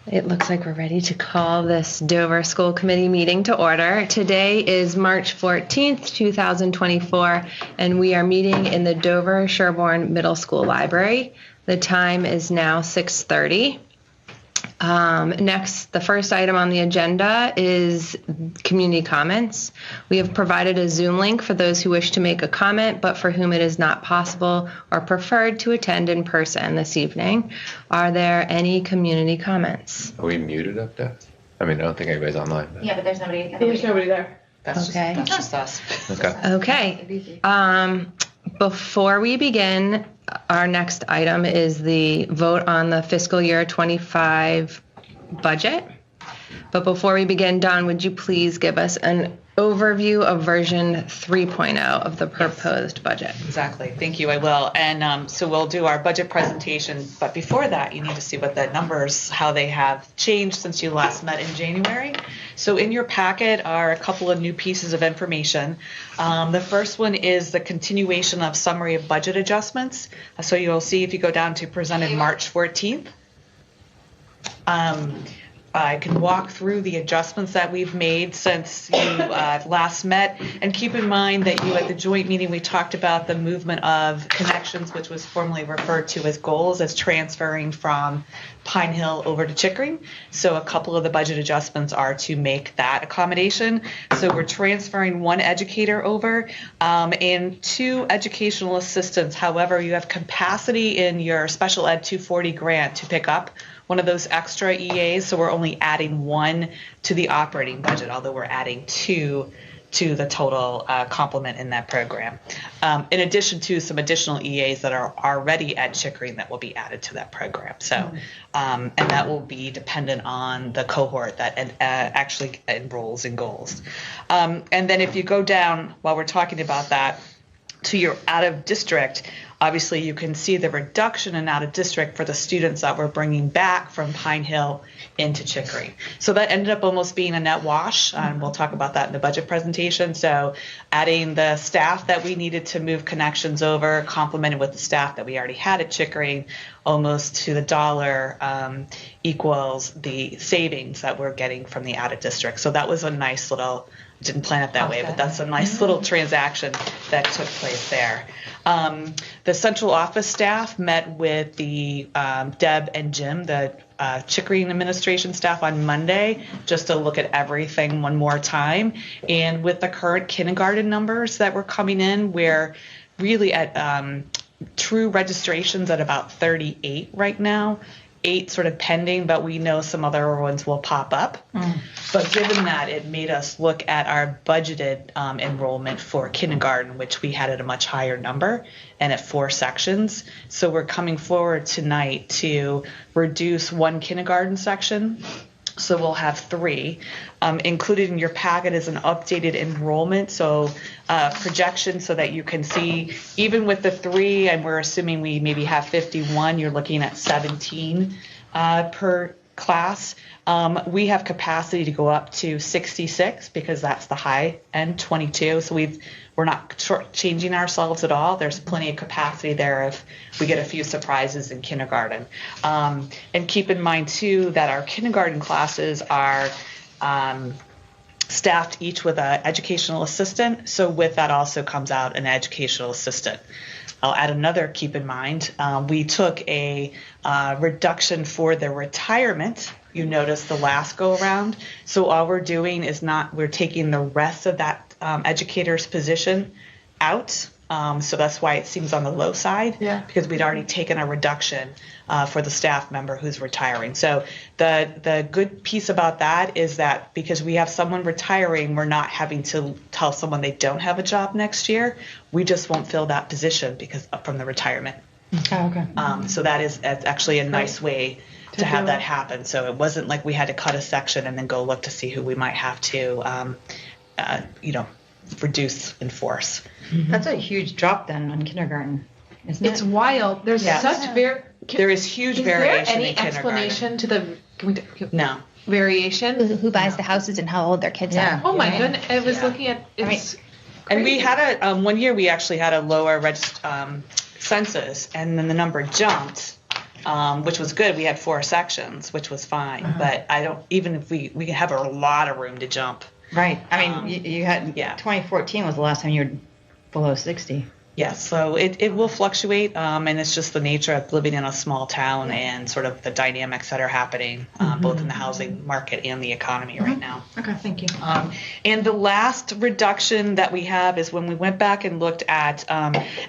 It looks like we're ready to call this Dover School Committee meeting to order. Today is March 14th, 2024, and we are meeting in the Dover Sherborne Middle School Library. The time is now 6:30. Next, the first item on the agenda is community comments. We have provided a Zoom link for those who wish to make a comment, but for whom it is not possible or preferred to attend in person this evening. Are there any community comments? Are we muted up there? I mean, I don't think anybody's online. But... Yeah, but there's nobody. There's nobody there. That's okay. That's just us. Okay. Before we begin, our next item is the vote on the fiscal year 25 budget. But before we begin, Dawn, would you please give us an overview of version 3.0 of the proposed budget? Exactly. Thank you. I will. And so we'll do our budget presentation. But before that, you need to see what the numbers, how they have changed since you last met in January. So in your packet are a couple of new pieces of information. The first one is the continuation of summary of budget adjustments. So you'll see if you go down to presented March 14th. I can walk through the adjustments that we've made since you last met. And keep in mind that you at the joint meeting, we talked about the movement of connections, which was formerly referred to as goals, as transferring from Pine Hill over to Chickering. So a couple of the budget adjustments are to make that accommodation. So we're transferring one educator over and two educational assistants. However, you have capacity in your special ed 240 grant to pick up one of those extra EAs, so we're only adding one to the operating budget, although we're adding two to the total complement in that program, in addition to some additional EAs that are already at Chickering that will be added to that program. So, and that will be dependent on the cohort that actually enrolls in goals. And then if you go down, while we're talking about that, to your out of district, obviously you can see the reduction in out of district for the students that we're bringing back from Pine Hill into Chickering. So that ended up almost being a net wash, and we'll talk about that in the budget presentation. So adding the staff that we needed to move connections over, complemented with the staff that we already had at Chickering, almost to the dollar equals the savings that we're getting from the out of district. So that was a nice little, didn't plan it that way, but that's a nice little transaction that took place there. The central office staff met with the Deb and Jim, the Chickering administration staff, on Monday, just to look at everything one more time. And with the current kindergarten numbers that were coming in, we're really at true registrations at about 38 right now. 8 sort of pending, but we know some other ones will pop up. But given that, it made us look at our budgeted enrollment for kindergarten, which we had at a much higher number and at 4 sections. So we're coming forward tonight to reduce one kindergarten section. So we'll have 3. Included in your packet is an updated enrollment, so projection, so that you can see, even with the 3, and we're assuming we maybe have 51, you're looking at 17 per class. We have capacity to go up to 66 because that's the high end, 22. So we're not changing ourselves at all. There's plenty of capacity there if we get a few surprises in kindergarten. And keep in mind too that our kindergarten classes are staffed each with an educational assistant. So with that also comes out an educational assistant. I'll add another, keep in mind, we took a reduction for the retirement. You noticed the last go around. So all we're doing is we're taking the rest of that educator's position out. So that's why it seems on the low side, because we'd already taken a reduction for the staff member who's retiring. So the good piece about that is that because we have someone retiring, we're not having to tell someone they don't have a job next year. We just won't fill that position because from the retirement. Okay. So it's actually a nice way to have that happen. So it wasn't like we had to cut a section and then go look to see who we might have to, reduce in force. That's a huge drop then on kindergarten, isn't it? It's wild. There's such there is huge variation in kindergarten. Is there any explanation to the No. variation? Who buys the houses and how old their kids are? Oh my goodness! I was looking at it's. And we had a one year we actually had a lower census, and then the number jumped which was good. We had 4 sections, which was fine. But I don't, even if we have a lot of room to jump. Right. I mean, you had, 2014 was the last time you were below 60. Yes, so it will fluctuate, and it's just the nature of living in a small town and sort of the dynamics that are happening both in the housing market and the economy right now. Okay, thank you. And the last reduction that we have is when we went back and looked at,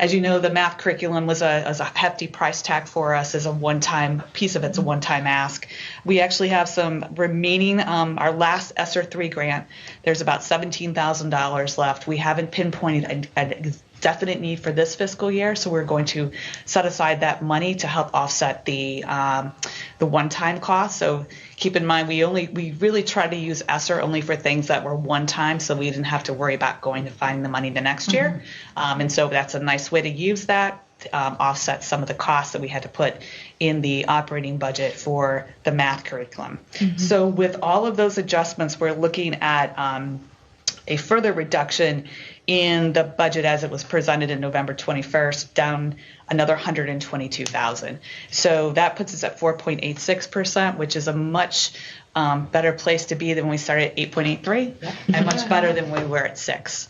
as you know, the math curriculum was a hefty price tag for us as a one-time piece of it's a one-time ask. We actually have some remaining, our last ESSER 3 grant, there's about $17,000 left. We haven't pinpointed a definite need for this fiscal year, so we're going to set aside that money to help offset the one-time cost. So keep in mind, we really try to use ESSER only for things that were one-time, so we didn't have to worry about going to find the money the next year. And so that's a nice way to use that to offset some of the costs that we had to put in the operating budget for the math curriculum. So with all of those adjustments, we're looking at a further reduction in the budget as it was presented in November 21st, down another $122,000. So that puts us at 4.86%, which is a much better place to be than when we started at 8.83, and much better than we were at 6.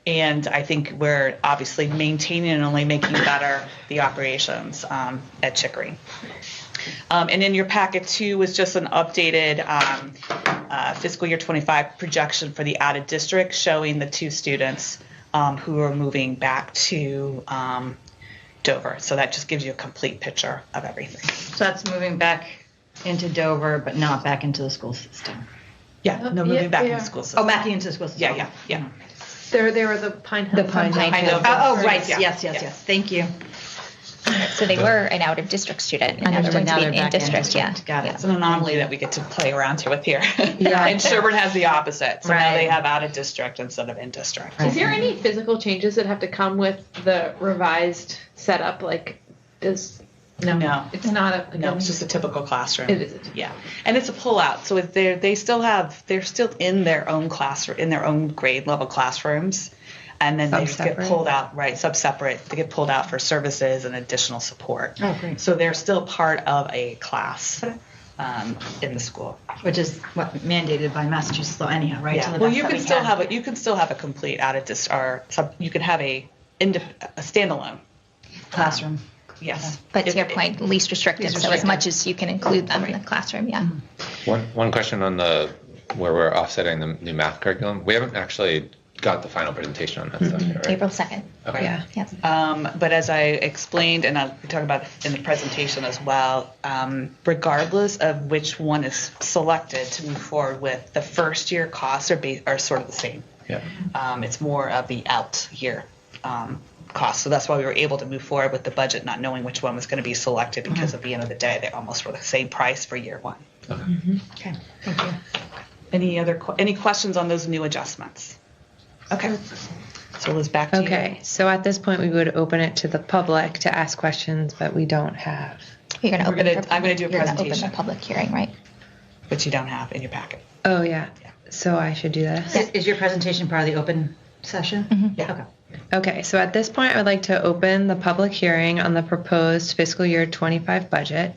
And I think we're obviously maintaining and only making better the operations at Chickering. And in your packet too was just an updated fiscal year 25 projection for the out of district, showing the 2 students who are moving back to Dover. So that just gives you a complete picture of everything. So that's moving back into Dover, but not back into the school system. Yeah, no, moving back into school system. Oh, back into the school system. Yeah. They were the Pine Hill. The Pine Hill. Kind of. Oh, right. Yeah. Yes. Thank you. So they were an out-of-district student, and now they're Understood. going to Now be they're in back in district. Yeah. district. Got it. It's an anomaly that we get to play around with here. Yeah. And Sherburne has the opposite. So now Right. they have out of district instead of in district. Is there any physical changes that have to come with the revised setup? Like, No. it's not a. No, it's just a typical classroom. It is. Yeah, and it's a pull-out, so they're still in their own classroom, in their own grade level classrooms, and then they just get Sub-separate. pulled out, right? Sub-separate. They get pulled out for services and additional support. Oh, great. So they're still part of a class in the school. Which is what mandated by Massachusetts law anyhow, right? To Yeah. the Well, best you that can we still can. have a complete out of district, or you can have a standalone. Classroom. Yes. But to If- your point, least restricted. So as much as you can include them in the classroom. Yeah. One question on where we're offsetting the new math curriculum. We haven't actually got the final presentation on that stuff yet, right? April 2nd. Okay. Yeah. Yes. But as I explained, and I'll talk about it in the presentation as well, regardless of which one is selected to move forward with, the first year costs are sort of the same. Yeah. It's more of the out year cost. So that's why we were able to move forward with the budget, not knowing which one was going to be selected, because at the end of the day, they almost were the same price for year 1. Okay. Thank you. Any questions on those new adjustments? Okay. So Liz, back to you. Okay, so at this point, we would open it to the public to ask questions, but we don't have. You're going to We're open. gonna- I'm gonna do a You're gonna presentation. open the public hearing, right? Which you don't have in your packet. Oh, yeah. So I should do this? Is your presentation part of the open session? Yeah. Okay. Okay, so at this point, I would like to open the public hearing on the proposed fiscal year 25 budget.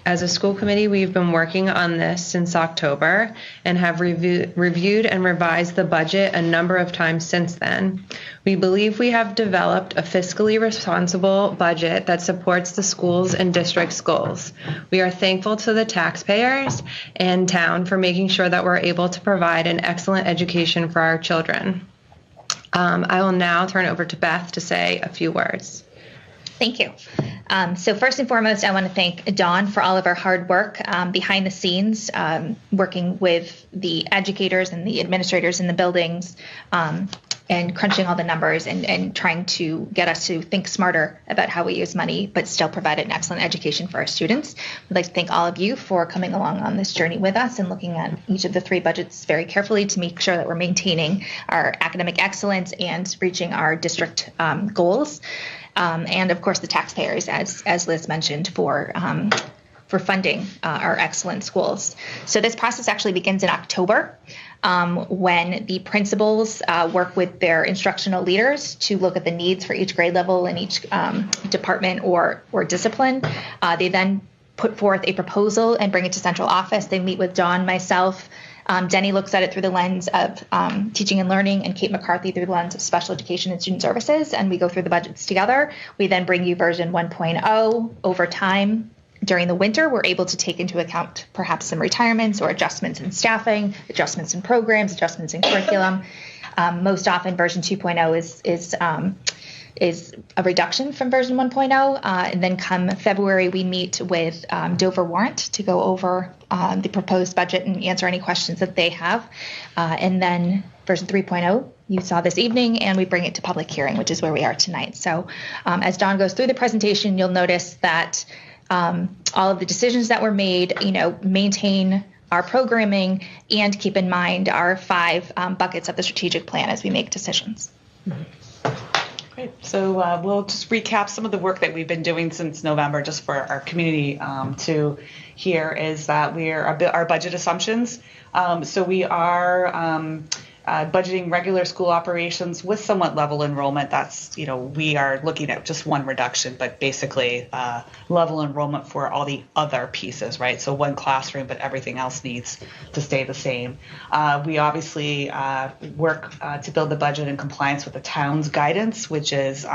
As a school committee, we've been working on this since October and have reviewed and revised the budget a number of times since then. We believe we have developed a fiscally responsible budget that supports the schools and district's goals. We are thankful to the taxpayers and town for making sure that we're able to provide an excellent education for our children. I will now turn it over to Beth to say a few words. Thank you. So first and foremost, I want to thank Dawn for all of her hard work behind the scenes, working with the educators and the administrators in the buildings, and crunching all the numbers and trying to get us to think smarter about how we use money, but still provide an excellent education for our students. We'd like to thank all of you for coming along on this journey with us and looking at each of the 3 budgets very carefully to make sure that we're maintaining our academic excellence and reaching our district goals. And of course, the taxpayers, as Liz mentioned, for funding our excellent schools. So this process actually begins in October. when the principals work with their instructional leaders to look at the needs for each grade level in each department or discipline. They then put forth a proposal and bring it to central office. They meet with Dawn, myself. Denny looks at it through the lens of teaching and learning, and Kate McCarthy through the lens of special education and student services, and we go through the budgets together. We then bring you version 1.0 over time. During the winter, we're able to take into account perhaps some retirements or adjustments in staffing, adjustments in programs, adjustments in curriculum. Most often, version 2.0 is a reduction from version 1.0. And then come February, we meet with Dover Warrant to go over the proposed budget and answer any questions that they have. And then version 3.0, you saw this evening, and we bring it to public hearing, which is where we are tonight. So as Dawn goes through the presentation, you'll notice that all of the decisions that were made, maintain our programming and keep in mind our 5 buckets of the strategic plan as we make decisions. Great. So we'll just recap some of the work that we've been doing since November, just for our community to hear, is that our budget assumptions. So we are budgeting regular school operations with somewhat level enrollment. That's, we are looking at just one reduction, but basically level enrollment for all the other pieces, right? So one classroom, but everything else needs to stay the same. We obviously work to build the budget in compliance with the town's guidance, which is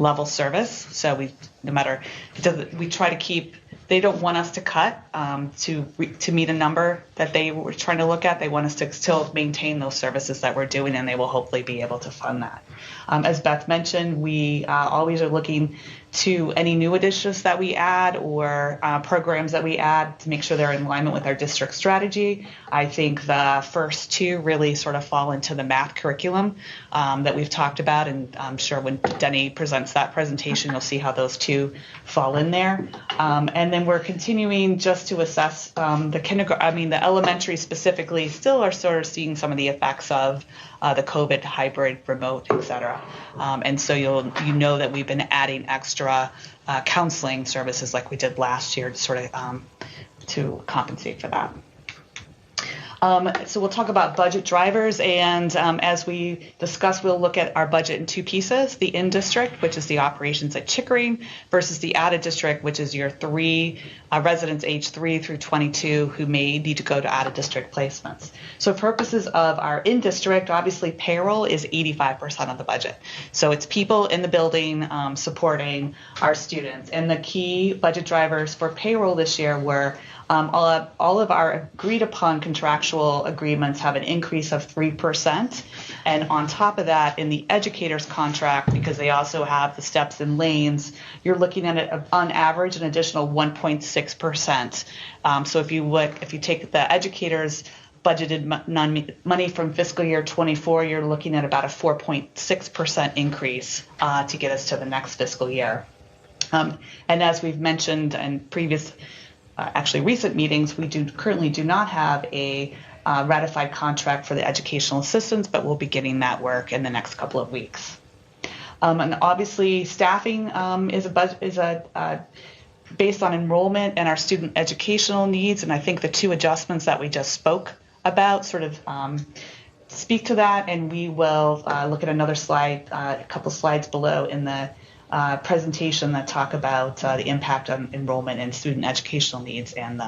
level service. So we try to keep. They don't want us to cut to meet a number that they were trying to look at. They want us to still maintain those services that we're doing, and they will hopefully be able to fund that. As Beth mentioned, we always are looking to any new additions that we add or programs that we add to make sure they're in alignment with our district strategy. I think the first 2 really sort of fall into the math curriculum that we've talked about, and I'm sure when Denny presents that presentation, you'll see how those 2 fall in there. And then we're continuing just to assess the elementary specifically still are sort of seeing some of the effects of the COVID hybrid, remote, et cetera. And so you know that we've been adding extra counseling services like we did last year to sort of to compensate for that. So we'll talk about budget drivers, and as we discussed, we'll look at our budget in 2 pieces: the in-district, which is the operations at Chickering, versus the out-of-district, which is your 3 residents age 3 through 22 who may need to go to out-of-district placements. So for purposes of our in-district, obviously payroll is 85% of the budget. So it's people in the building supporting our students. And the key budget drivers for payroll this year were all of our agreed upon contractual agreements have an increase of 3%. And on top of that, in the educators contract, because they also have the steps and lanes, you're looking at it on average an additional 1.6%. So if you take the educators budgeted money from fiscal year 24, you're looking at about a 4.6% increase to get us to the next fiscal year. And as we've mentioned in previous recent meetings, we currently do not have a ratified contract for the educational assistants, but we'll be getting that work in the next couple of weeks. And obviously, staffing is based on enrollment and our student educational needs, and I think the 2 adjustments that we just spoke about sort of speak to that, and we will look at another slide, a couple slides below in the presentation that talk about the impact on enrollment and student educational needs and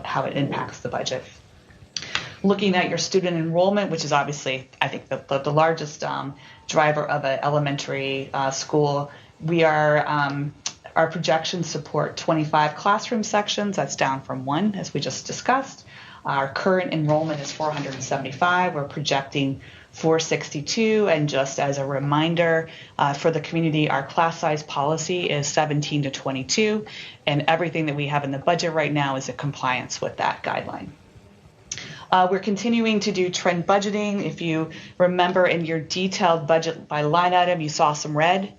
how it impacts the budget. Looking at your student enrollment, which is obviously, I think, the largest driver of an elementary school, we are our projections support 25 classroom sections. That's down from 1, as we just discussed. Our current enrollment is 475. We're projecting 462, and just as a reminder for the community, our class size policy is 17 to 22, and everything that we have in the budget right now is in compliance with that guideline. We're continuing to do trend budgeting. If you remember in your detailed budget by line item, you saw some red,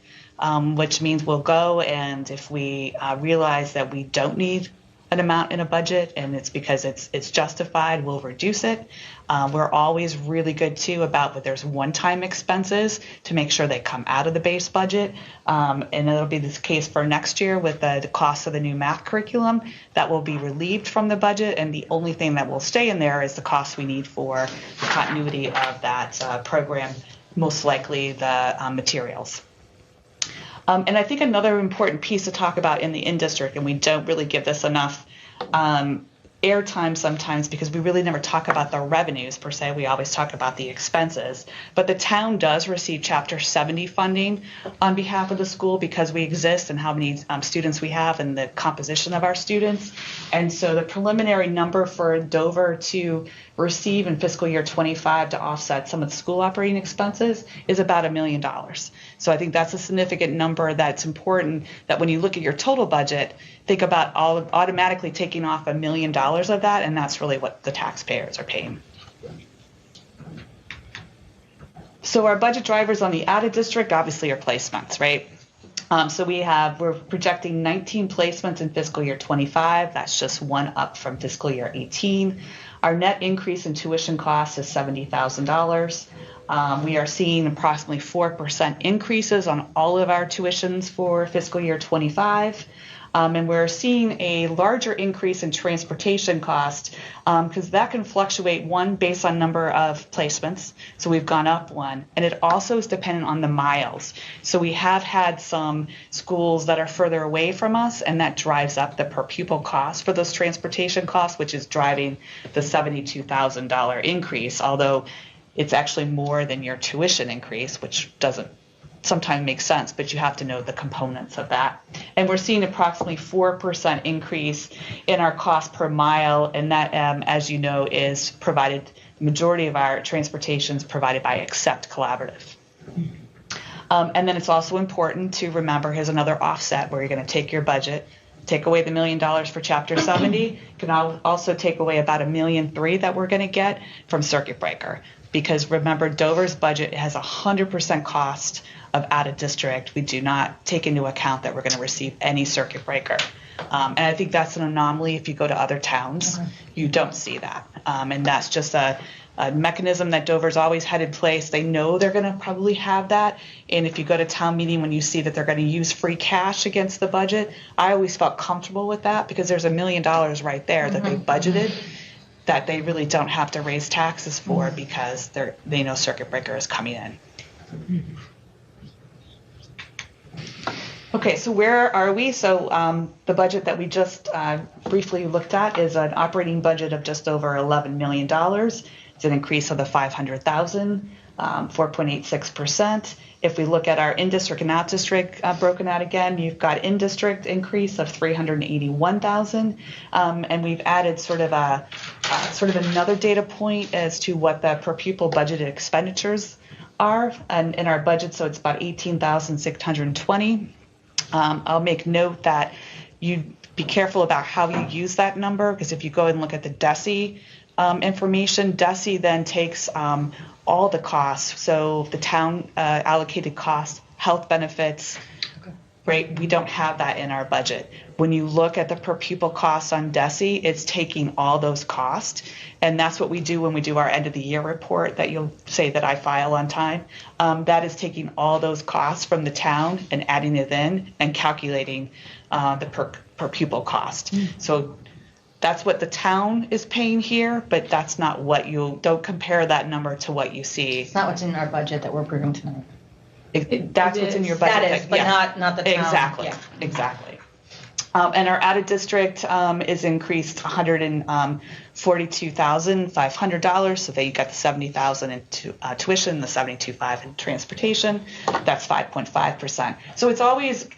which means we'll go, and if we realize that we don't need an amount in a budget and it's because it's justified, we'll reduce it. We're always really good too about if there's one-time expenses to make sure they come out of the base budget. And it'll be this case for next year with the cost of the new math curriculum that will be relieved from the budget. And the only thing that will stay in there is the cost we need for the continuity of that program, most likely the materials. And I think another important piece to talk about in the in-district, and we don't really give this enough airtime sometimes because we really never talk about the revenues per se. We always talk about the expenses. But the town does receive Chapter 70 funding on behalf of the school because we exist and how many students we have and the composition of our students. And so the preliminary number for Dover to receive in fiscal year 25 to offset some of the school operating expenses is about $1 million. So I think that's a significant number that's important that when you look at your total budget, think about automatically taking off $1 million of that, and that's really what the taxpayers are paying. So our budget drivers on the added district obviously are placements, right? So we're projecting 19 placements in fiscal year 25. That's just one up from fiscal year 18. Our net increase in tuition costs is $70,000. We are seeing approximately 4% increases on all of our tuitions for fiscal year 25. And we're seeing a larger increase in transportation cost because that can fluctuate, one, based on number of placements. So we've gone up one. And it also is dependent on the miles. So we have had some schools that are further away from us, and that drives up the per pupil cost for those transportation costs, which is driving the $72,000 increase, although it's actually more than your tuition increase, which doesn't sometimes make sense, but you have to know the components of that. And we're seeing approximately 4% increase in our cost per mile, and that, as you know, is provided, the majority of our transportation is provided by Accept Collaborative. And then it's also important to remember, here's another offset where you're going to take your budget, take away the $1 million for Chapter 70, you can also take away about $1.3 million that we're going to get from Circuit Breaker. Because remember, Dover's budget has 100% cost of out of district. We do not take into account that we're going to receive any circuit breaker. And I think that's an anomaly. If you go to other towns, you don't see that. And that's just a mechanism that Dover's always had in place. They know they're going to probably have that. And if you go to town meeting, when you see that they're going to use free cash against the budget, I always felt comfortable with that because there's $1 million right there that they budgeted that they really don't have to raise taxes for because they know circuit breaker is coming in. Okay, so where are we? So the budget that we just briefly looked at is an operating budget of just over $11 million. It's an increase of the $500,000, 4.86%. If we look at our in-district and out-district broken out again, you've got in-district increase of $381,000, and we've added sort of another data point as to what the per pupil budgeted expenditures are in our budget. So it's about $18,620. I'll make note that you be careful about how you use that number, because if you go and look at the DESE information, DESE then takes all the costs. So the town allocated costs, health benefits, right? We don't have that in our budget. When you look at the per pupil costs on DESE, it's taking all those costs. And that's what we do when we do our end of the year report that you'll say that I file on time. That is taking all those costs from the town and adding it in and calculating the per pupil cost. So that's what the town is paying here, but that's not what don't compare that number to what you see. It's not what's in our budget that we're approving tonight. That's what's in your budget. That is, but yeah. not the town. Exactly, Yeah. exactly. And our added district is increased $142,500. So that you got the $70,000 in tuition, the $72,500 in transportation. That's 5.5%. So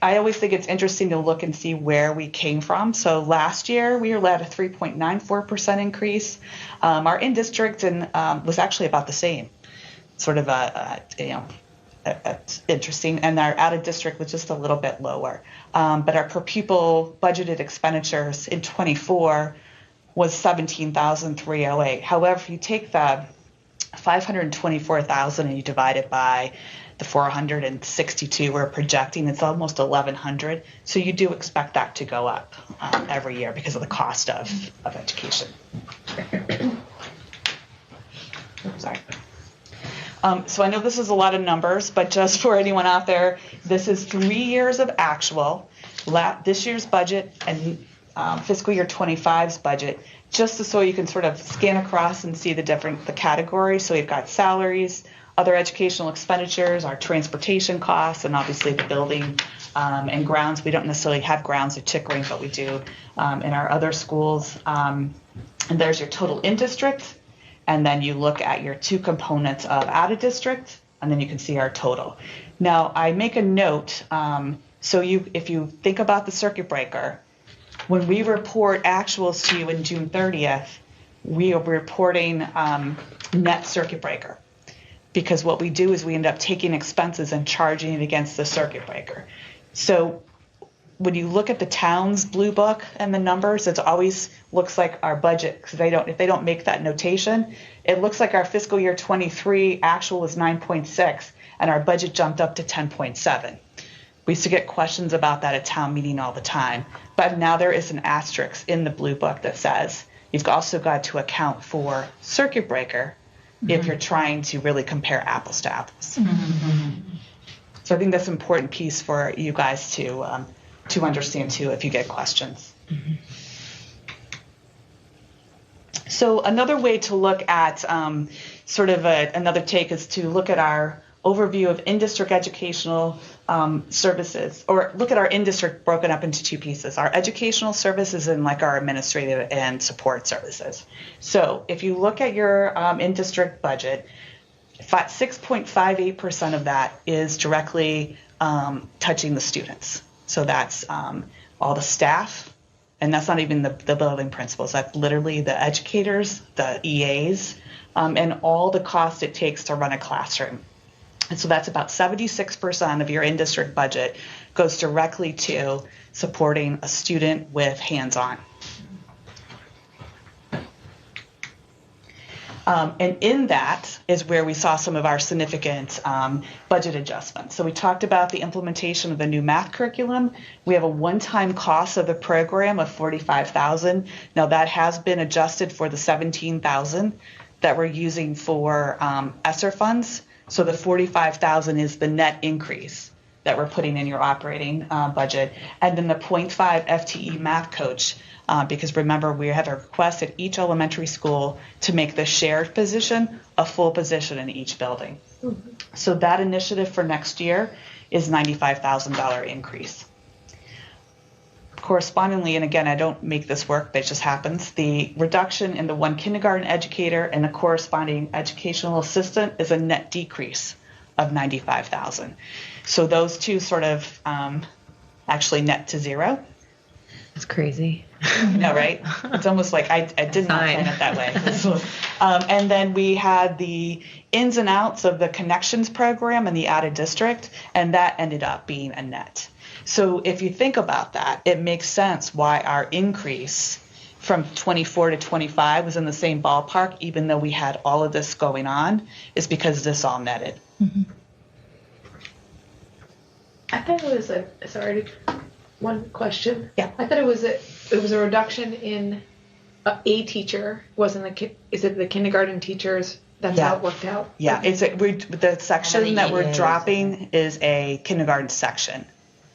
I always think it's interesting to look and see where we came from. So last year we were at a 3.94% increase. Our in district was actually about the same. Sort of that's interesting, and our out of district was just a little bit lower. But our per pupil budgeted expenditures in 24 was $17,308. However, if you take the $524,000 and you divide it by the 462 we're projecting, it's almost 1,100. So you do expect that to go up every year because of the cost of education. Sorry. So I know this is a lot of numbers, but just for anyone out there, this is 3 years of actual, this year's budget and fiscal year 25's budget, just so you can sort of scan across and see the categories. So we've got salaries, other educational expenditures, our transportation costs, and obviously the building and grounds. We don't necessarily have grounds at Chickering, but we do in our other schools. And there's your total in district. And then you look at your two components of out of district, and then you can see our total. Now, I make a note. If you think about the circuit breaker, when we report actuals to you in June 30th, we are reporting net circuit breaker. Because what we do is we end up taking expenses and charging it against the circuit breaker. So when you look at the town's blue book and the numbers, it always looks like our budget, because if they don't make that notation, it looks like our fiscal year 23 actual was 9.6 and our budget jumped up to 10.7. We used to get questions about that at town meeting all the time, but now there is an asterisk in the blue book that says you've also got to account for circuit breaker if you're trying to really compare apples to apples. So I think that's an important piece for you guys to understand too if you get questions. So another way to look at another take is to look at our overview of in-district educational services, or look at our in-district broken up into two pieces, our educational services and like our administrative and support services. So if you look at your in-district budget, 6.58% of that is directly touching the students. So that's all the staff, and that's not even the building principals. That's literally the educators, the EAs, and all the cost it takes to run a classroom. And so that's about 76% of your in-district budget goes directly to supporting a student with hands-on. And in that is where we saw some of our significant budget adjustments. So we talked about the implementation of the new math curriculum. We have a one-time cost of the program of $45,000. Now that has been adjusted for the $17,000 that we're using for ESSER funds. So the $45,000 is the net increase that we're putting in your operating budget. And then the 0.5 FTE math coach, because remember, we have a request at each elementary school to make the shared position a full position in each building. So that initiative for next year is $95,000 increase. Correspondingly, and again, I don't make this work, but it just happens, the reduction in the one kindergarten educator and the corresponding educational assistant is a net decrease of $95,000. So those two sort of actually net to zero. That's crazy. No, right? It's almost like I did not plan it that way. And then we had the ins and outs of the connections program and the added district, and that ended up being a net. So if you think about that, it makes sense why our increase from 24 to 25 was in the same ballpark, even though we had all of this going on, is because this all netted. I thought it was one question. Yeah. I thought it was a reduction in a teacher. Is it the kindergarten teachers? That's how it worked out. Yeah, the section that we're dropping is a kindergarten section.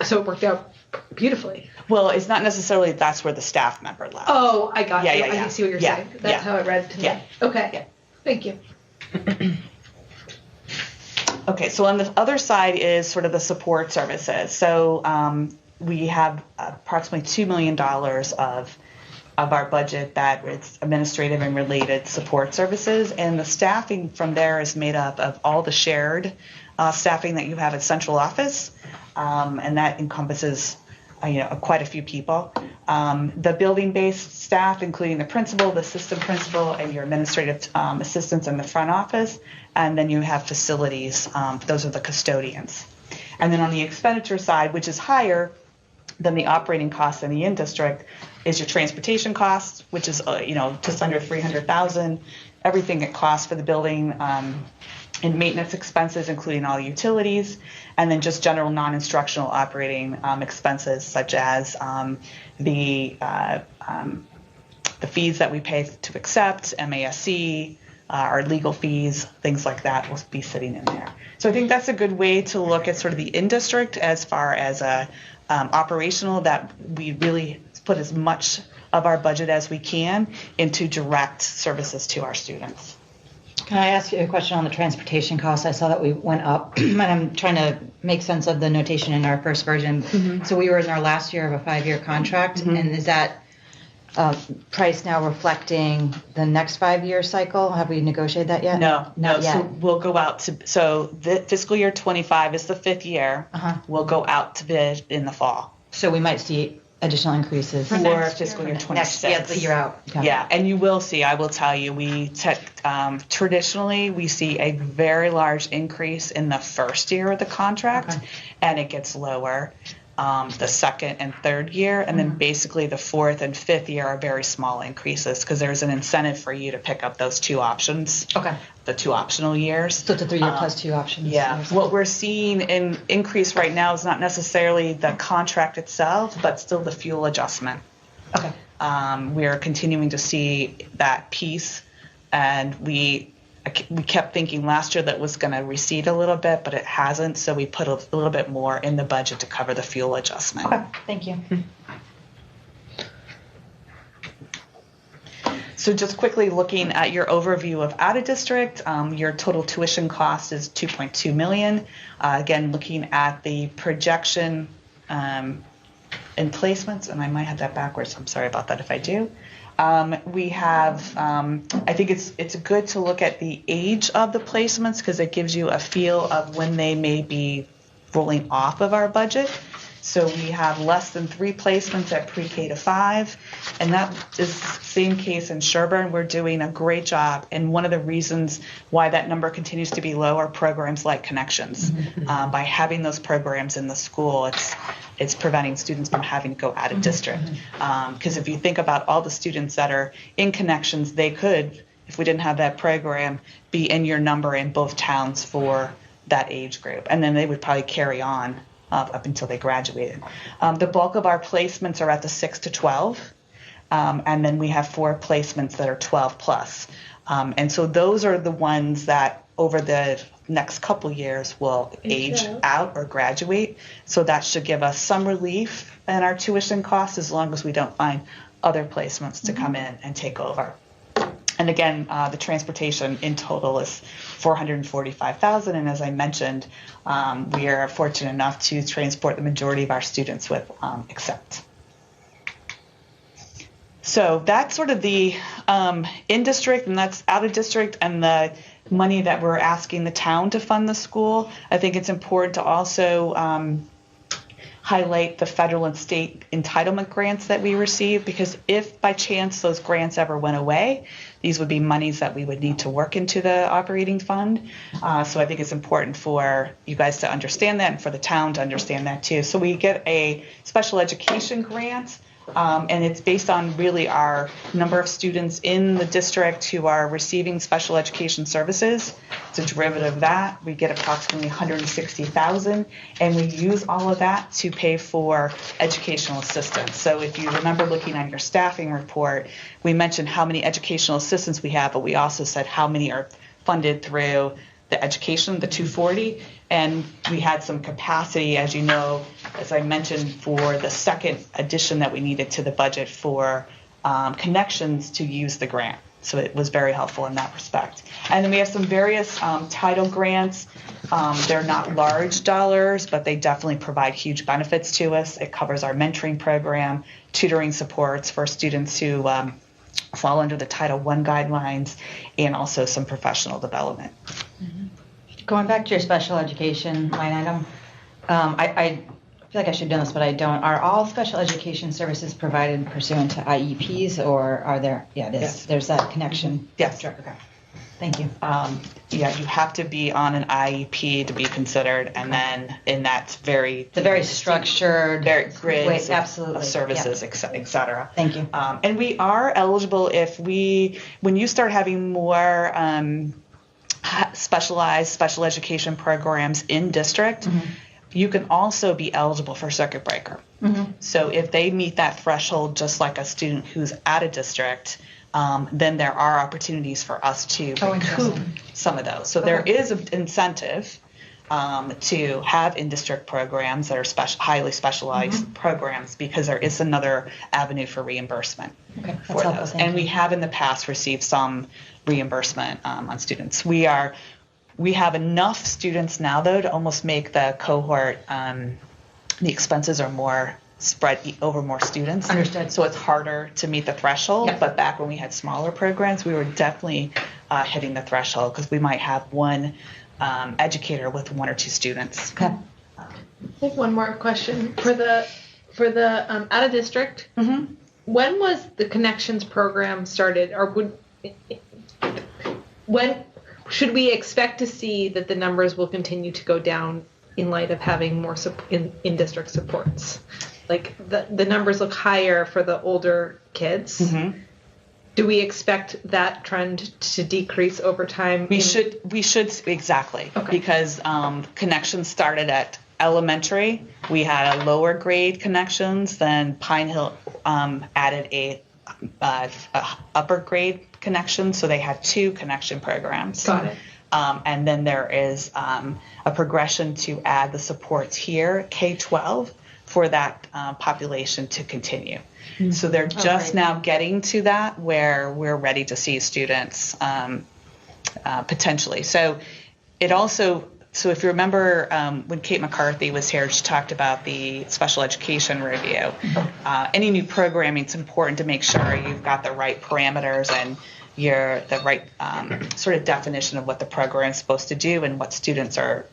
So it worked out beautifully. Well, it's not necessarily that's where the staff member left. Oh, I got you. Yeah. I see what you're saying. That's how it read to me. Yeah. Okay. Yeah. Thank you. Okay, so on the other side is sort of the support services. So we have approximately $2 million of our budget that is administrative and related support services, and the staffing from there is made up of all the shared staffing that you have at central office, and that encompasses quite a few people. The building-based staff, including the principal, the assistant principal, and your administrative assistants in the front office, and then you have facilities. Those are the custodians. And then on the expenditure side, which is higher than the operating costs in the in-district, is your transportation costs, which is just under $300,000. everything it costs for the building, and maintenance expenses, including all utilities, and then just general non-instructional operating expenses, such as the fees that we pay to accept, MASC, our legal fees, things like that will be sitting in there. So I think that's a good way to look at sort of the in-district as far as operational, that we really put as much of our budget as we can into direct services to our students. Can I ask you a question on the transportation costs? I saw that we went up, and I'm trying to make sense of the notation in our first version. So we were in our last year of a 5-year contract, and is that price now reflecting the next 5-year cycle? Have we negotiated that yet? No, Not yet. So we'll go out to, so the fiscal year 25 is the 5th year. We'll go out to bid in the fall. So we might see additional increases For fiscal year 26. Next, the year out. Okay. Yeah, and you will see, I will tell you, traditionally we see a very large increase in the first year of the contract, and it gets lower the second and third year, and then basically the fourth and fifth year are very small increases because there's an incentive for you to pick up those 2 options. Okay. The 2 optional years. So it's a 3-year plus 2 options. Yeah. What we're seeing in increase right now is not necessarily the contract itself, but still the fuel adjustment. Okay. We are continuing to see that piece, and we kept thinking last year that was going to recede a little bit, but it hasn't. So we put a little bit more in the budget to cover the fuel adjustment. Okay. Thank you. So just quickly looking at your overview of out of district, your total tuition cost is $2.2 million. Again, looking at the projection in placements, and I might have that backwards. I'm sorry about that if I do. We have, I think it's good to look at the age of the placements because it gives you a feel of when they may be rolling off of our budget. So we have less than 3 placements at pre-K to 5, and that is the same case in Sherburne. We're doing a great job, and one of the reasons why that number continues to be low are programs like Connections. By having those programs in the school, it's preventing students from having to go out of district. Because if you think about all the students that are in Connections, they could, if we didn't have that program, be in your number in both towns for that age group, and then they would probably carry on up until they graduated. The bulk of our placements are at the 6 to 12, and then we have 4 placements that are 12 plus. And so those are the ones that over the next couple years will age out or graduate. So that should give us some relief in our tuition costs as long as we don't find other placements to come in and take over. And again, the transportation in total is $445,000, and as I mentioned, we are fortunate enough to transport the majority of our students with Accept. So that's sort of the in-district, and that's out-of-district, and the money that we're asking the town to fund the school. I think it's important to also highlight the federal and state entitlement grants that we receive, because if by chance those grants ever went away, these would be monies that we would need to work into the operating fund. So I think it's important for you guys to understand that and for the town to understand that too. So we get a special education grant, and it's based on really our number of students in the district who are receiving special education services. It's a derivative of that. We get approximately $160,000, and we use all of that to pay for educational assistants. So if you remember looking at your staffing report, we mentioned how many educational assistants we have, but we also said how many are funded through the education, the 240, and we had some capacity, as you know, as I mentioned, for the second addition that we needed to the budget for Connections to use the grant. So it was very helpful in that respect. And then we have some various title grants. They're not large dollars, but they definitely provide huge benefits to us. It covers our mentoring program, tutoring supports for students who fall under the Title I guidelines, and also some professional development. Going back to your special education line item, I feel like I should have done this, but I don't. Are all special education services provided pursuant to IEPs, or are there? Yeah, it is. Yes. There's that connection. Yes. Okay. Thank you. Yeah, you have to be on an IEP to be considered, and then in that very The very structured very grids way, of- absolutely. of services, et cetera. Thank you. And we are eligible when you start having more special education programs in district, you can also be eligible for circuit breaker. So if they meet that threshold, just like a student who's out of district, then there are opportunities for us to recoup interesting. some of those. So there is an incentive to have in-district programs that are highly specialized programs, because there is another avenue for reimbursement Okay, that's for helpful. those. Thank And you. we have in the past received some reimbursement on students. We have enough students now, though, to almost make the cohort, the expenses are more spread over more students. Understood. So it's harder to meet the threshold. Yep. But back when we had smaller programs, we were definitely hitting the threshold, because we might have one educator with 1 or 2 students. Okay. I have one more question for the out of district. When was the Connections program started, or when should we expect to see that the numbers will continue to go down in light of having more in district supports? Like the numbers look higher for the older kids. Do we expect that trend to decrease over time? We should exactly, Okay. because Connections started at elementary. We had a lower grade Connections, then Pine Hill added a upper grade Connection, so they had 2 connection programs. Got it. And then there is a progression to add the supports here, K-12, for that population to continue. So they're just great. now getting to that where we're ready to see students potentially. So it also, so if you remember when Kate McCarthy was here, she talked about the special education review. Any new programming, it's important to make sure you've got the right parameters and the right sort of definition of what the program is supposed to do and what students are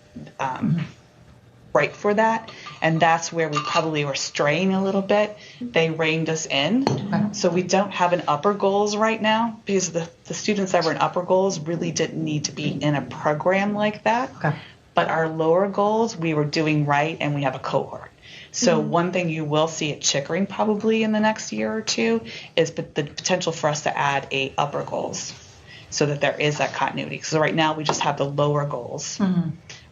right for that. And that's where we probably were straying a little bit. They reined us in. So we don't have an upper goals right now, because the students that were in upper goals really didn't need to be in a program like that. Okay. But our lower goals, we were doing right, and we have a cohort. So one thing you will see at Chickering probably in the next year or 2 is the potential for us to add a upper goals, so that there is that continuity. Because right now we just have the lower goals.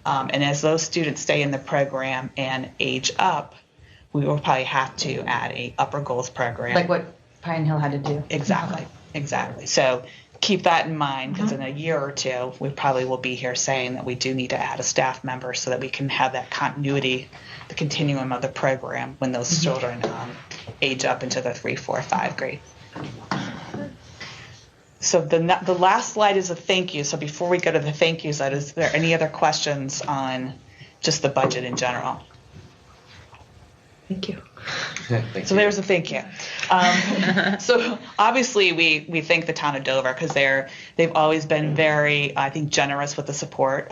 And as those students stay in the program and age up, we will probably have to add a upper goals program. Like what Pine Hill had to do. Exactly. So keep that in mind, because in a year or 2, we probably will be here saying that we do need to add a staff member so that we can have that continuity, the continuum of the program when those children age up into the 3, 4, 5 grade. So the last slide is a thank you. So before we go to the thank you slide, is there any other questions on just the budget in general? Thank you. So there's a thank you. So obviously we thank the town of Dover, because they've always been very, I think, generous with the support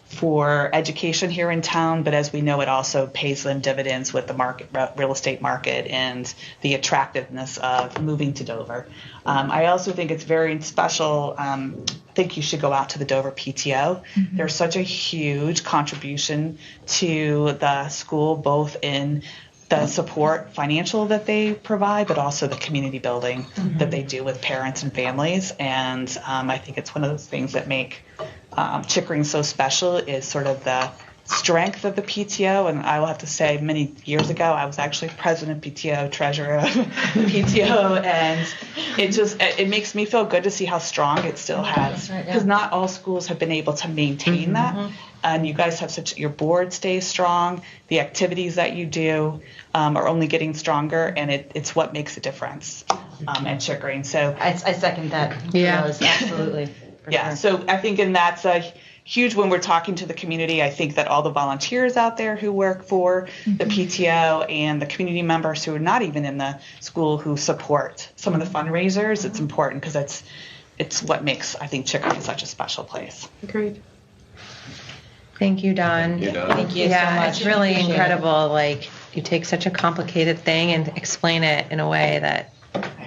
for education here in town. But as we know, it also pays them dividends with the market, real estate market, and the attractiveness of moving to Dover. I also think it's very special. I think you should go out to the Dover PTO. They're such a huge contribution to the school, both in the support financial that they provide, but also the community building that they do with parents and families. And I think it's one of those things that make Chickering so special, is sort of the strength of the PTO. And I will have to say, many years ago, I was actually president PTO, treasurer of PTO, and it makes me feel good to see how strong it still has, because not all schools have been able to maintain that. And you guys have your board stays strong. The activities that you do are only getting stronger, and it's what makes a difference at Chickering. So I second that. Yeah. Rose, absolutely. For yeah, sure. so I think, and that's a huge, when we're talking to the community, I think that all the volunteers out there who work for the PTO and the community members who are not even in the school who support some of the fundraisers, it's important, because it's what makes, I think, Chickering such a special place. Agreed. Thank you, Dawn. Thank you Yeah, so much. it's really Appreciate it. incredible. Like, you take such a complicated thing and explain it in a way that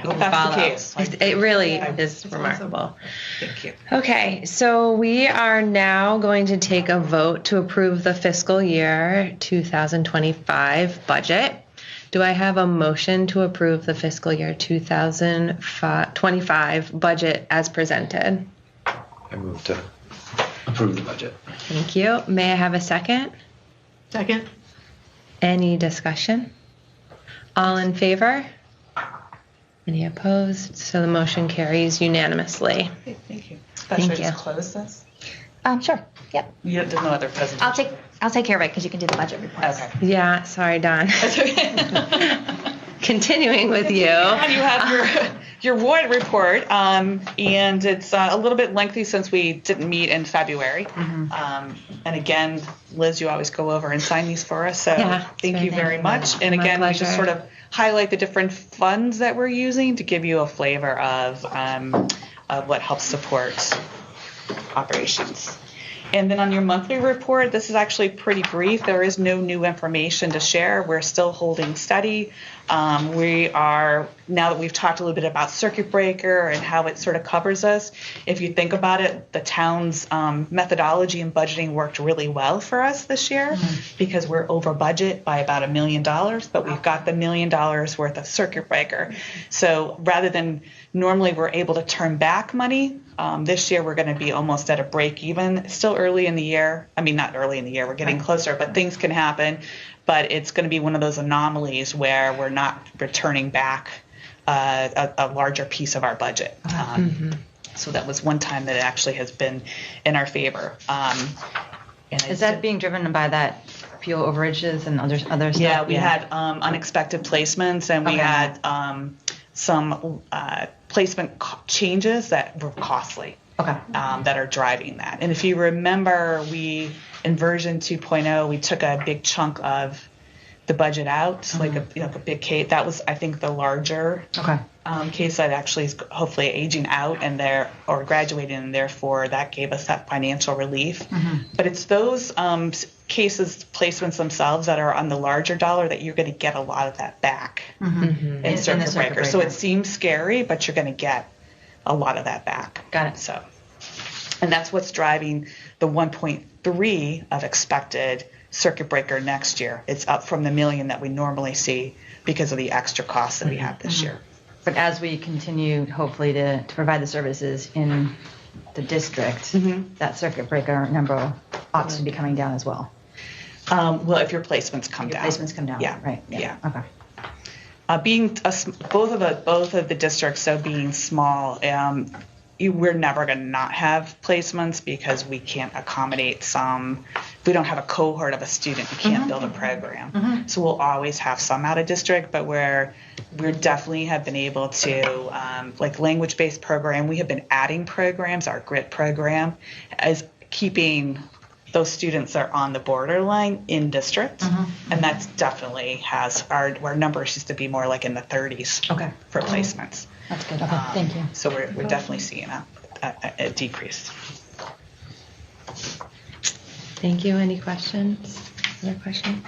hope that's the case. It really is remarkable. Thank you. Okay, so we are now going to take a vote to approve the fiscal year 2025 budget. Do I have a motion to approve the fiscal year 2025 budget as presented? I move to approve the budget. Thank you. May I have a second? Second. Any discussion? All in favor? Any opposed? So the motion carries unanimously. Okay, thank you. Thank Should I you. just close this? Sure. Yep. There's no other presentation. I'll take care of it because you can do the budget reports. Okay. Yeah, sorry, Don. That's okay. Continuing with you. And you have your warrant report, and it's a little bit lengthy since we didn't meet in February. And again, Liz, you always go over and sign these for us, so Yeah, thank you very much. And My again, we just pleasure. sort of highlight the different funds that we're using to give you a flavor of what helps support operations. And then on your monthly report, this is actually pretty brief. There is no new information to share. We're still holding steady. We are, now that we've talked a little bit about circuit breaker and how it sort of covers us, if you think about it, the town's methodology and budgeting worked really well for us this year because we're over budget by about $1 million, but we've got the $1 million worth of circuit breaker. So rather than normally we're able to turn back money, this year we're going to be almost at a break even. Still early in the year. I mean, not early in the year. We're getting closer, but things can happen. But it's going to be one of those anomalies where we're not returning back a larger piece of our budget. So that was one time that it actually has been in our favor. And Is that being driven by that fuel overages and other stuff? Yeah, we had unexpected placements, and we Okay. had some placement changes that were costly. Okay. That are driving that. And if you remember, in version 2.0, we took a big chunk of the budget out, like a big case. That was, I think, the larger Okay. case that actually is hopefully aging out or graduating, and therefore that gave us that financial relief. But it's those cases, placements themselves that are on the larger dollar that you're going to get a lot of that back in the circuit circuit breaker. So breaker. it seems scary, but you're going to get a lot of that back. Got it. So, and that's what's driving the 1.3 of expected circuit breaker next year. It's up from the $1 million that we normally see because of the extra costs that we have this year. But as we continue, hopefully, to provide the services in the district, that circuit breaker number ought to be coming down as well. Well, if your placements come down. Placements come down. Yeah. Right. Yeah. Okay. Being both of the districts, so being small, we're never going to not have placements because we can't accommodate some. If we don't have a cohort of a student, we can't build a program. So we'll always have some out of district, but we definitely have been able to, like language-based program, we have been adding programs. Our GRIT program is keeping those students that are on the borderline in district, and that's definitely has our numbers used to be more like in the 30s Okay. for placements. That's good. Okay. Thank you. So we're definitely seeing a decrease. Thank you. Any questions? Other questions?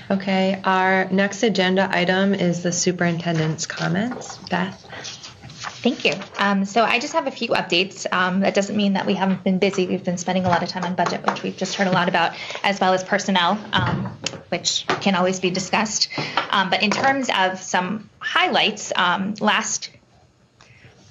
Okay, our next agenda item is the superintendent's comments. Beth? Thank you. So I just have a few updates. That doesn't mean that we haven't been busy. We've been spending a lot of time on budget, which we've just heard a lot about, as well as personnel, which can always be discussed. But in terms of some highlights, last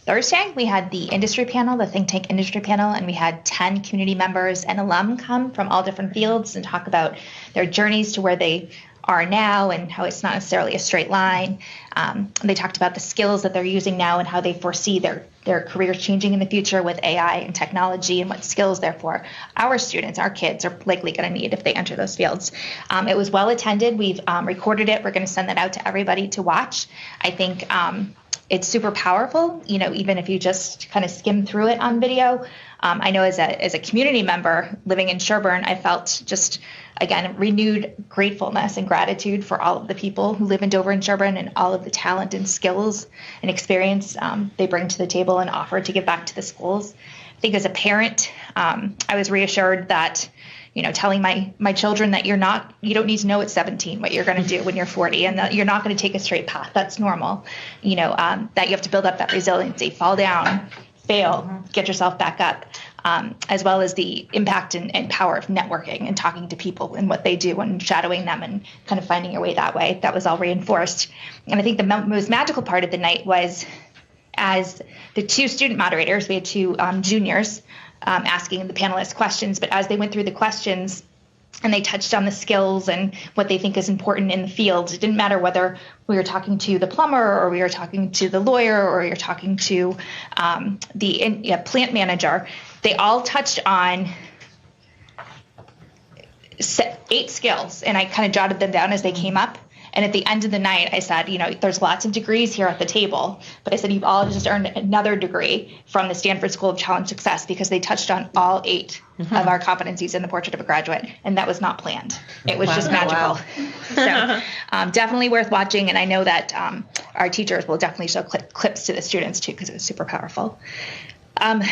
Thursday, we had the industry panel, the think tank industry panel, and we had 10 community members and alum come from all different fields and talk about their journeys to where they are now and how it's not necessarily a straight line. They talked about the skills that they're using now and how they foresee their careers changing in the future with AI and technology and what skills, therefore, our students, our kids are likely going to need if they enter those fields. It was well attended. We've recorded it. We're going to send that out to everybody to watch. I think it's super powerful, even if you just kind of skim through it on video. I know as a community member living in Sherburne, I felt just, again, renewed gratefulness and gratitude for all of the people who live in Dover and Sherburne and all of the talent and skills and experience they bring to the table and offer to give back to the schools. I think as a parent, I was reassured that, telling my children that you don't need to know at 17 what you're going to do when you're 40, and that you're not going to take a straight path. That's normal. That you have to build up that resiliency, fall down, fail, get yourself back up. As well as the impact and power of networking and talking to people and what they do and shadowing them and kind of finding your way that way. That was all reinforced. And I think the most magical part of the night was, as the two student moderators, we had two juniors asking the panelists questions, but as they went through the questions and they touched on the skills and what they think is important in the field, it didn't matter whether we were talking to the plumber or we were talking to the lawyer or you're talking to the plant manager. They all touched on 8 skills, and I kind of jotted them down as they came up. And at the end of the night, I said, there's lots of degrees here at the table, but I said, you've all just earned another degree from the Stanford School of Challenge Success, because they touched on all 8 of our competencies in the Portrait of a Graduate, and that was not planned. It was just magical. So definitely worth watching, and I know that our teachers will definitely show clips to the students too, because it was super powerful.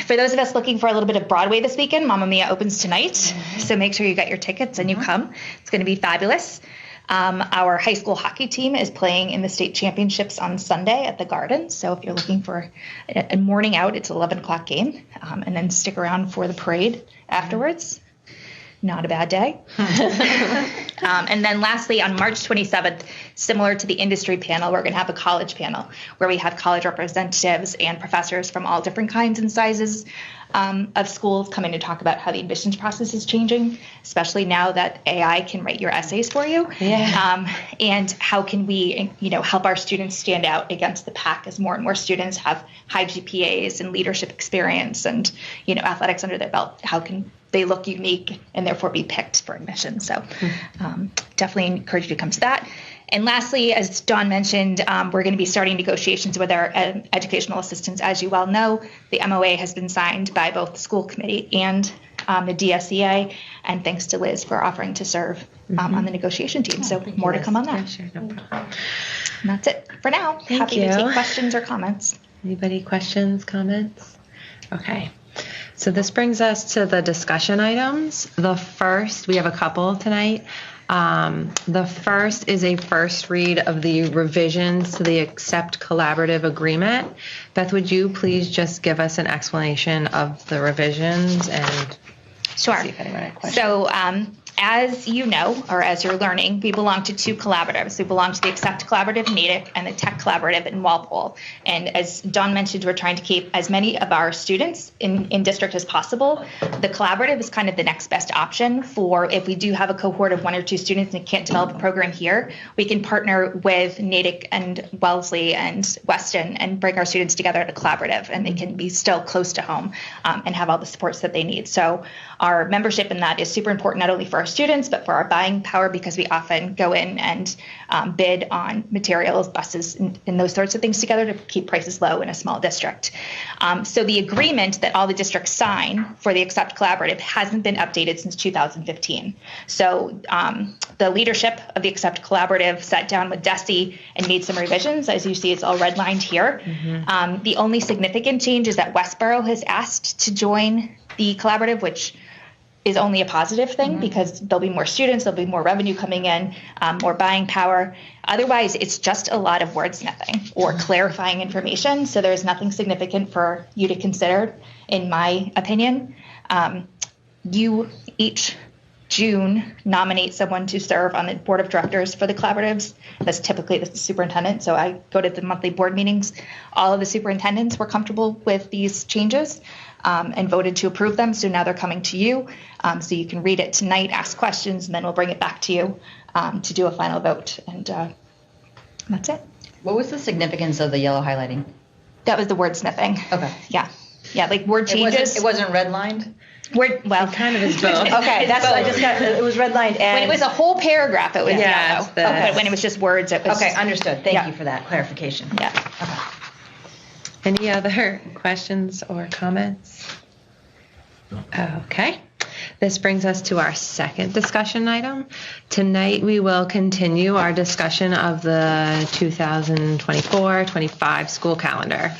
For those of us looking for a little bit of Broadway this weekend, Mamma Mia opens tonight, so make sure you get your tickets and you come. It's going to be fabulous. Our high school hockey team is playing in the state championships on Sunday at the Garden, so if you're looking for a morning out, it's an 11 o'clock game, and then stick around for the parade afterwards. Not a bad day. And then lastly, on March 27th, similar to the industry panel, we're going to have a college panel where we have college representatives and professors from all different kinds and sizes of schools coming to talk about how the admissions process is changing, especially now that AI can write your essays for you. Yeah. And how can we, help our students stand out against the pack as more and more students have high GPAs and leadership experience and, athletics under their belt. How can they look unique and therefore be picked for admission? So definitely encourage you to come to that. And lastly, as Dawn mentioned, we're going to be starting negotiations with our educational assistants. As you well know, the MOA has been signed by both the school committee and the DSEA. And thanks to Liz for offering to serve on the negotiation team. So more to come on that. Yeah, sure, no problem. And that's it for now. Happy to take questions or comments. Anybody questions, comments? Okay. So this brings us to the discussion items. The first, we have a couple tonight. The first is a first read of the revisions to the Accept Collaborative Agreement. Beth, would you please just give us an explanation of the revisions and Sure. see if anyone had questions? So as you know, or as you're learning, we belong to 2 collaboratives. We belong to the Accept Collaborative in Natick and the Tech Collaborative in Walpole. And as Dawn mentioned, we're trying to keep as many of our students in district as possible. The collaborative is kind of the next best option for if we do have a cohort of 1 or 2 students and can't develop a program here, we can partner with Natick and Wellesley and Weston and bring our students together at a collaborative, and they can be still close to home and have all the supports that they need. So our membership in that is super important, not only for our students, but for our buying power, because we often go in and bid on materials, buses, and those sorts of things together to keep prices low in a small district. So the agreement that all the districts sign for the Accept Collaborative hasn't been updated since 2015. So the leadership of the Accept Collaborative sat down with DESE and made some revisions. As you see, it's all redlined here. The only significant change is that Westboro has asked to join the collaborative, which is only a positive thing because there'll be more students, there'll be more revenue coming in, more buying power. Otherwise, it's just a lot of wordsmithing or clarifying information. So there's nothing significant for you to consider, in my opinion. You each June nominate someone to serve on the board of directors for the collaboratives. That's typically the superintendent. So I go to the monthly board meetings. All of the superintendents were comfortable with these changes and voted to approve them. So now they're coming to you. So you can read it tonight, ask questions, and then we'll bring it back to you to do a final vote. And that's it. What was the significance of the yellow highlighting? That was the wordsmithing. Okay. Yeah. Yeah, like word changes. It wasn't redlined? Well, It kind of is both. Okay, that's I just got. It was redlined, and when it was a whole paragraph, it was Yeah, yellow. it's the- But when it was just words, it was okay. Understood. Thank Yeah. you for that clarification. Yeah. Any other questions or comments? Okay. This brings us to our second discussion item. Tonight we will continue our discussion of the 2024-25 school calendar.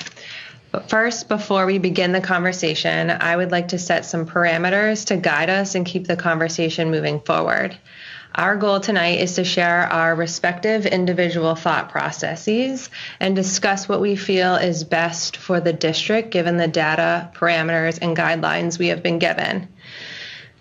But first, before we begin the conversation, I would like to set some parameters to guide us and keep the conversation moving forward. Our goal tonight is to share our respective individual thought processes and discuss what we feel is best for the district given the data, parameters, and guidelines we have been given.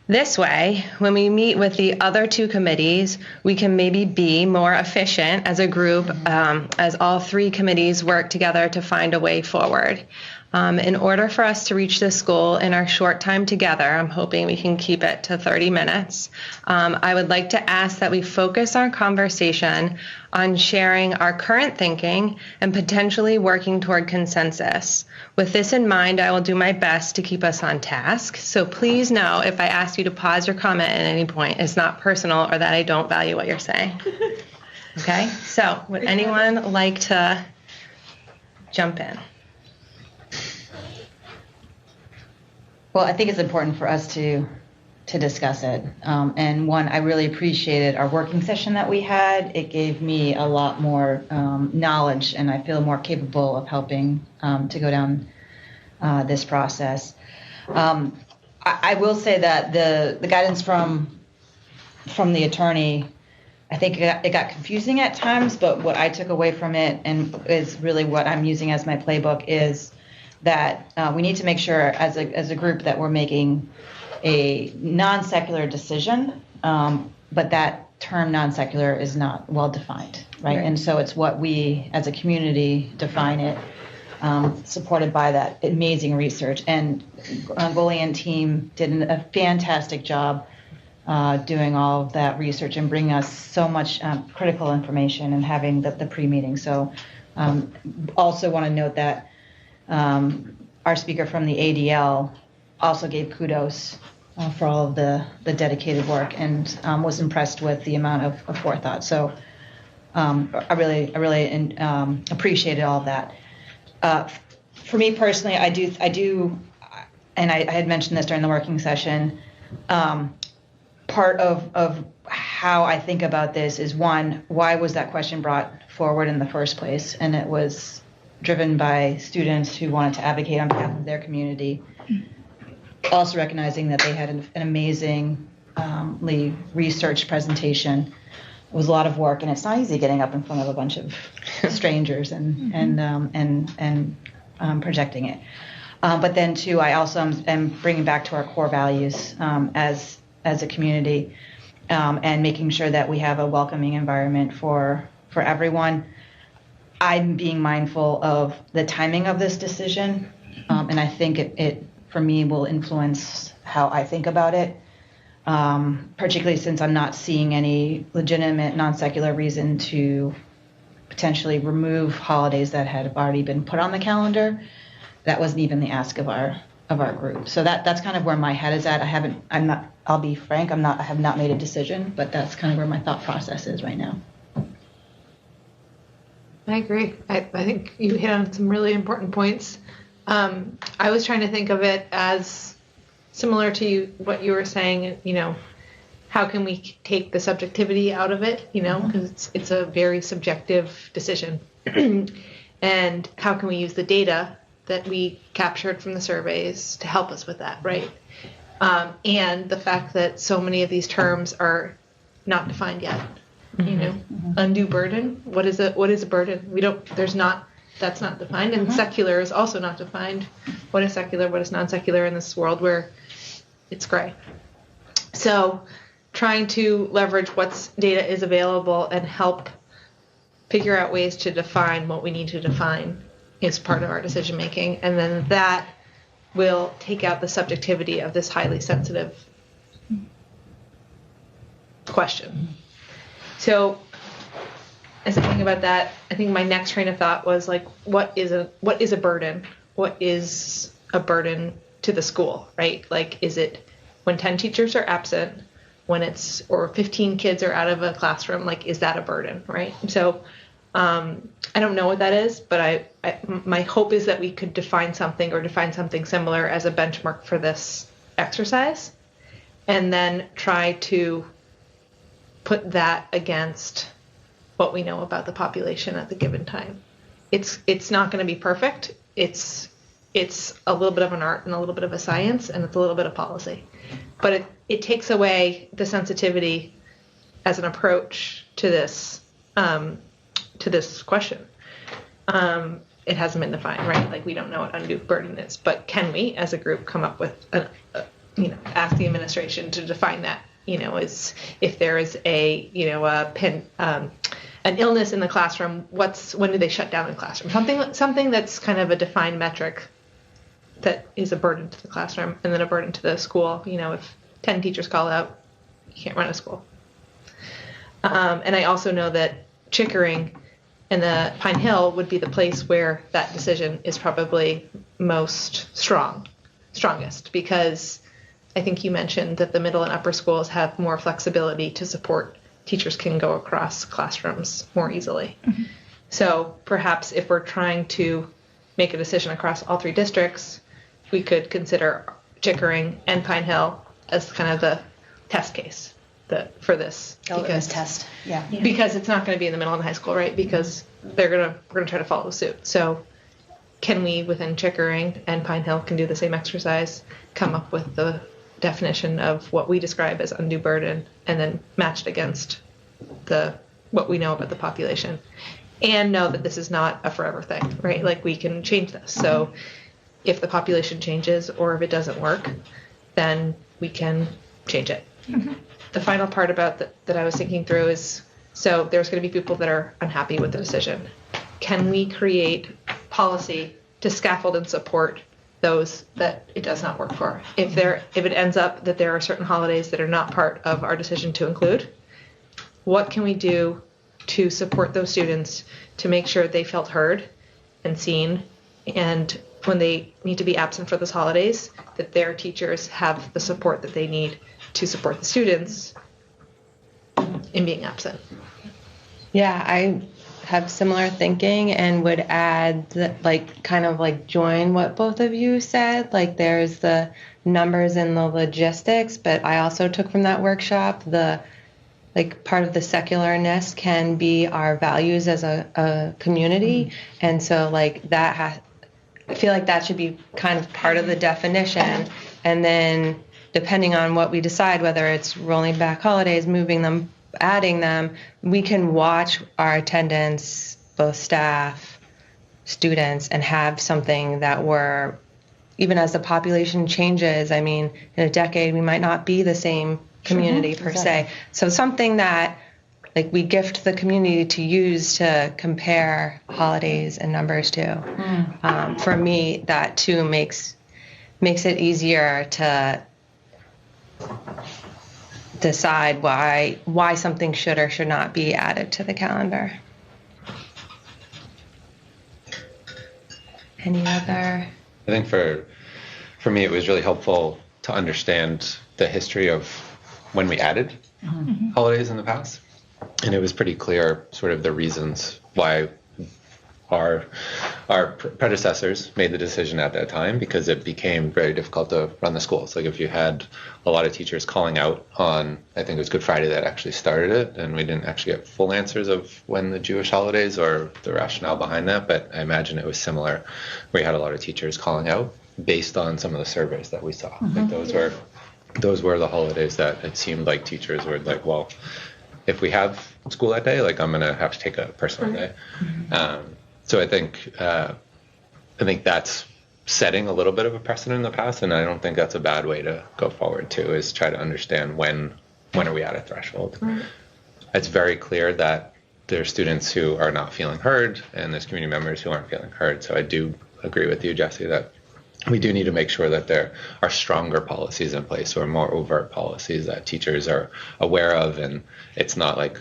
This way, when we meet with the other two committees, we can maybe be more efficient as a group as all three committees work together to find a way forward. In order for us to reach this goal in our short time together, I'm hoping we can keep it to 30 minutes. I would like to ask that we focus our conversation on sharing our current thinking and potentially working toward consensus. With this in mind, I will do my best to keep us on task. So please know if I ask you to pause your comment at any point, it's not personal or that I don't value what you're saying. Okay, so would anyone like to jump in? Well, I think it's important for us to discuss it. And one, I really appreciated our working session that we had. It gave me a lot more knowledge, and I feel more capable of helping to go down this process. I will say that the guidance from the attorney, I think it got confusing at times, but what I took away from it and is really what I'm using as my playbook is that we need to make sure as a group that we're making a non-secular decision, but that term non-secular is not well defined, right? And so it's what we as a community define it, supported by that amazing research. And Goli and team did a fantastic job doing all of that research and bringing us so much critical information and having the pre-meeting. So also want to note that our speaker from the ADL also gave kudos for all of the dedicated work and was impressed with the amount of forethought. So I really appreciated all of that. For me personally, I do, and I had mentioned this during the working session. Part of how I think about this is one, why was that question brought forward in the first place? And it was driven by students who wanted to advocate on behalf of their community. Also recognizing that they had an amazingly researched presentation. It was a lot of work, and it's not easy getting up in front of a bunch of strangers and projecting it. But then too, I also am bringing back to our core values as a community, and making sure that we have a welcoming environment for everyone. I'm being mindful of the timing of this decision, and I think it for me will influence how I think about it, particularly since I'm not seeing any legitimate non-secular reason to potentially remove holidays that had already been put on the calendar. That wasn't even the ask of our group. So that's kind of where my head is at. I'll be frank, I have not made a decision, but that's kind of where my thought process is right now. I agree. I think you hit on some really important points. I was trying to think of it as similar to what you were saying, how can we take the subjectivity out of it, because it's a very subjective decision. And how can we use the data that we captured from the surveys to help us with that, right? And the fact that so many of these terms are not defined yet. Undue burden. What is a burden? That's not defined. And secular is also not defined. What is secular? What is non-secular in this world where it's gray? So trying to leverage what data is available and help figure out ways to define what we need to define is part of our decision making. And then that will take out the subjectivity of this highly sensitive question. So as I think about that, I think my next train of thought was like, what is a burden? What is a burden to the school, right? Like, is it when 10 teachers are absent, or 15 kids are out of a classroom, like, is that a burden, right? So I don't know what that is, but my hope is that we could define something similar as a benchmark for this exercise, and then try to put that against what we know about the population at the given time. It's not going to be perfect. It's it's a little bit of an art and a little bit of a science, and it's a little bit of policy. But it takes away the sensitivity as an approach to this question. It hasn't been defined, right? Like, we don't know what undue burden is, but can we, as a group, come up with, ask the administration to define that? Is if there is an illness in the classroom, when do they shut down the classroom? Something that's kind of a defined metric that is a burden to the classroom and then a burden to the school. If 10 teachers call out, you can't run a school. And I also know that Chickering and the Pine Hill would be the place where that decision is probably most strongest, because I think you mentioned that the middle and upper schools have more flexibility to support. Teachers can go across classrooms more easily. Mm-hmm. So perhaps if we're trying to make a decision across all 3 districts, we could consider Chickering and Pine Hill as kind of the test case for this. Because test. Yeah. Because it's not going to be in the middle and high school, right? Because we're going to try to follow suit. So can we, within Chickering and Pine Hill, can do the same exercise, come up with the definition of what we describe as undue burden, and then matched against what we know about the population, and know that this is not a forever thing, right? Like, we can change this. So if the population changes or if it doesn't work, then we can change it. Mm-hmm. The final part about that I was thinking through is, so there's going to be people that are unhappy with the decision. Can we create policy to scaffold and support those that it does not work for? If it ends up that there are certain holidays that are not part of our decision to include, what can we do to support those students to make sure they felt heard and seen, and when they need to be absent for those holidays, that their teachers have the support that they need to support the students in being absent? Yeah, I have similar thinking and would add join what both of you said. Like, there's the numbers and the logistics, but I also took from that workshop part of the secularness can be our values as a community. Mm-hmm. And so I feel like that should be kind of part of the definition. And then depending on what we decide, whether it's rolling back holidays, moving them, adding them, we can watch our attendance, both staff, students, and have something that we're, even as the population changes, I mean, in a decade, we might not be the same community per se. So something that we gift the community to use to compare holidays and numbers to. For me, that too makes it easier to decide why something should or should not be added to the calendar. Any other? I think for me, it was really helpful to understand the history of when we added holidays in the past. And it was pretty clear sort of the reasons why our predecessors made the decision at that time, because it became very difficult to run the schools. Like, if you had a lot of teachers calling out on, I think it was Good Friday that actually started it, and we didn't actually get full answers of when the Jewish holidays or the rationale behind that, but I imagine it was similar. We had a lot of teachers calling out based on some of the surveys that we saw. Like, those were the holidays that it seemed like teachers were like, well, if we have school that day, I'm going to have to take a personal day. So I think that's setting a little bit of a precedent in the past, and I don't think that's a bad way to go forward too, is try to understand when are we at a threshold. Right. It's very clear that there are students who are not feeling heard, and there's community members who aren't feeling heard. So I do agree with you, Jesse, that we do need to make sure that there are stronger policies in place, or more overt policies that teachers are aware of, and it's not like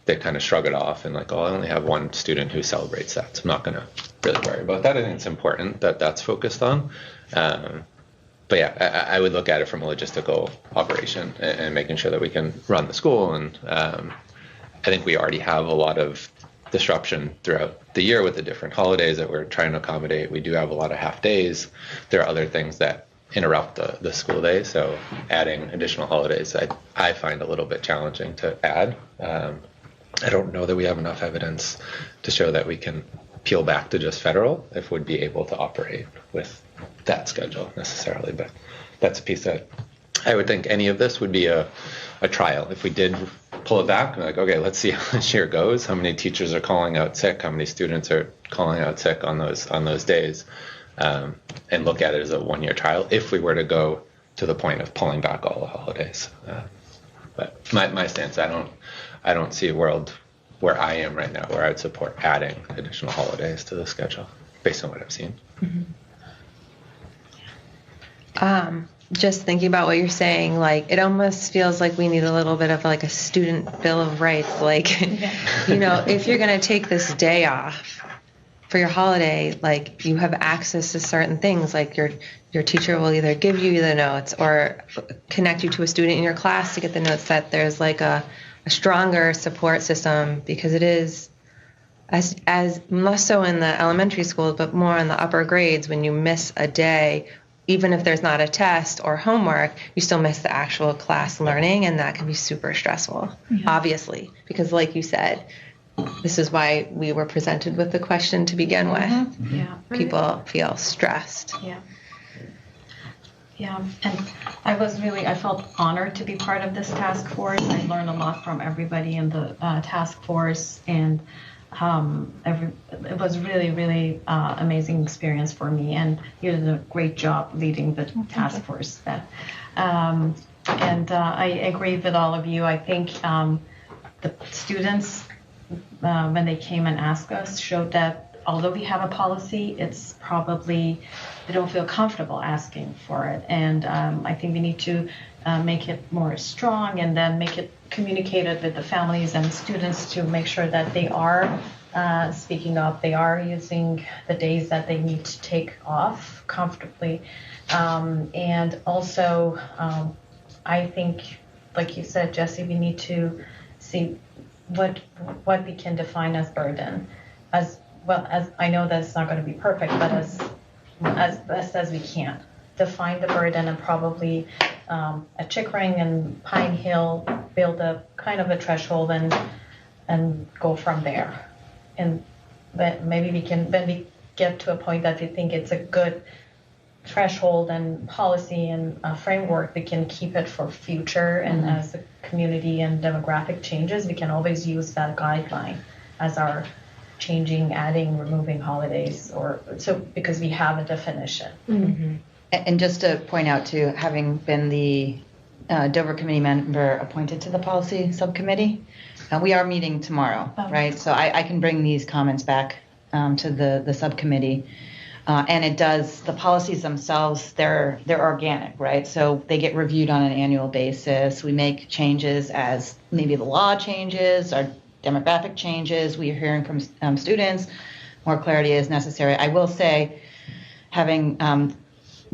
they kind of shrug it off and I only have one student who celebrates that, so I'm not going to really worry about that. I think it's important that that's focused on. But yeah, I would look at it from a logistical operation and making sure that we can run the school. And I think we already have a lot of disruption throughout the year with the different holidays that we're trying to accommodate. We do have a lot of half days. There are other things that interrupt the school day. So adding additional holidays, I find a little bit challenging to add. I don't know that we have enough evidence to show that we can peel back to just federal if we'd be able to operate with that schedule necessarily, but that's a piece that I would think any of this would be a trial. If we did pull it back, like, okay, let's see how this year goes. How many teachers are calling out sick? How many students are calling out sick on those days? And look at it as a one-year trial if we were to go to the point of pulling back all the holidays. But my stance, I don't see a world where I am right now where I would support adding additional holidays to the schedule based on what I've seen. Just thinking about what you're saying, like, it almost feels like we need a little bit of like a student bill of rights. Like, you know, if you're going to take this day off for your holiday, like, you have access to certain things. Like your teacher will either give you the notes or connect you to a student in your class to get the notes, that there's like a stronger support system, because it is as less so in the elementary schools, but more in the upper grades. When you miss a day, even if there's not a test or homework, you still miss the actual class learning, and that can be super stressful, obviously, because like you said, this is why we were presented with the question to begin with. Yeah. People feel stressed. Yeah. Yeah, and I felt honored to be part of this task force. I learned a lot from everybody in the task force, and it was really, really amazing experience for me. And you did a great job leading the task force. And I agree with all of you. I think the students, when they came and asked us, showed that although we have a policy, it's probably they don't feel comfortable asking for it. And I think we need to make it more strong, and then make it communicated with the families and students to make sure that they are speaking up, they are using the days that they need to take off comfortably. And also, I think, like you said, Jesse, we need to see what we can define as burden. As well as, I know that it's not going to be perfect, but as best as we can, define the burden, and probably at Chickering and Pine Hill build a kind of a threshold and go from there. And but maybe we can, when we get to a point that we think it's a good threshold and policy and framework, we can keep it for future. And as the community and demographic changes, we can always use that guideline as our changing, adding, removing holidays, or so, because we have a definition. And just to point out too, having been the Dover committee member appointed to the policy subcommittee, we are meeting tomorrow, right? So I can bring these comments back to the subcommittee. And it does, the policies themselves, they're organic, right? So they get reviewed on an annual basis. We make changes as maybe the law changes, our demographic changes. We are hearing from students, more clarity is necessary. I will say, having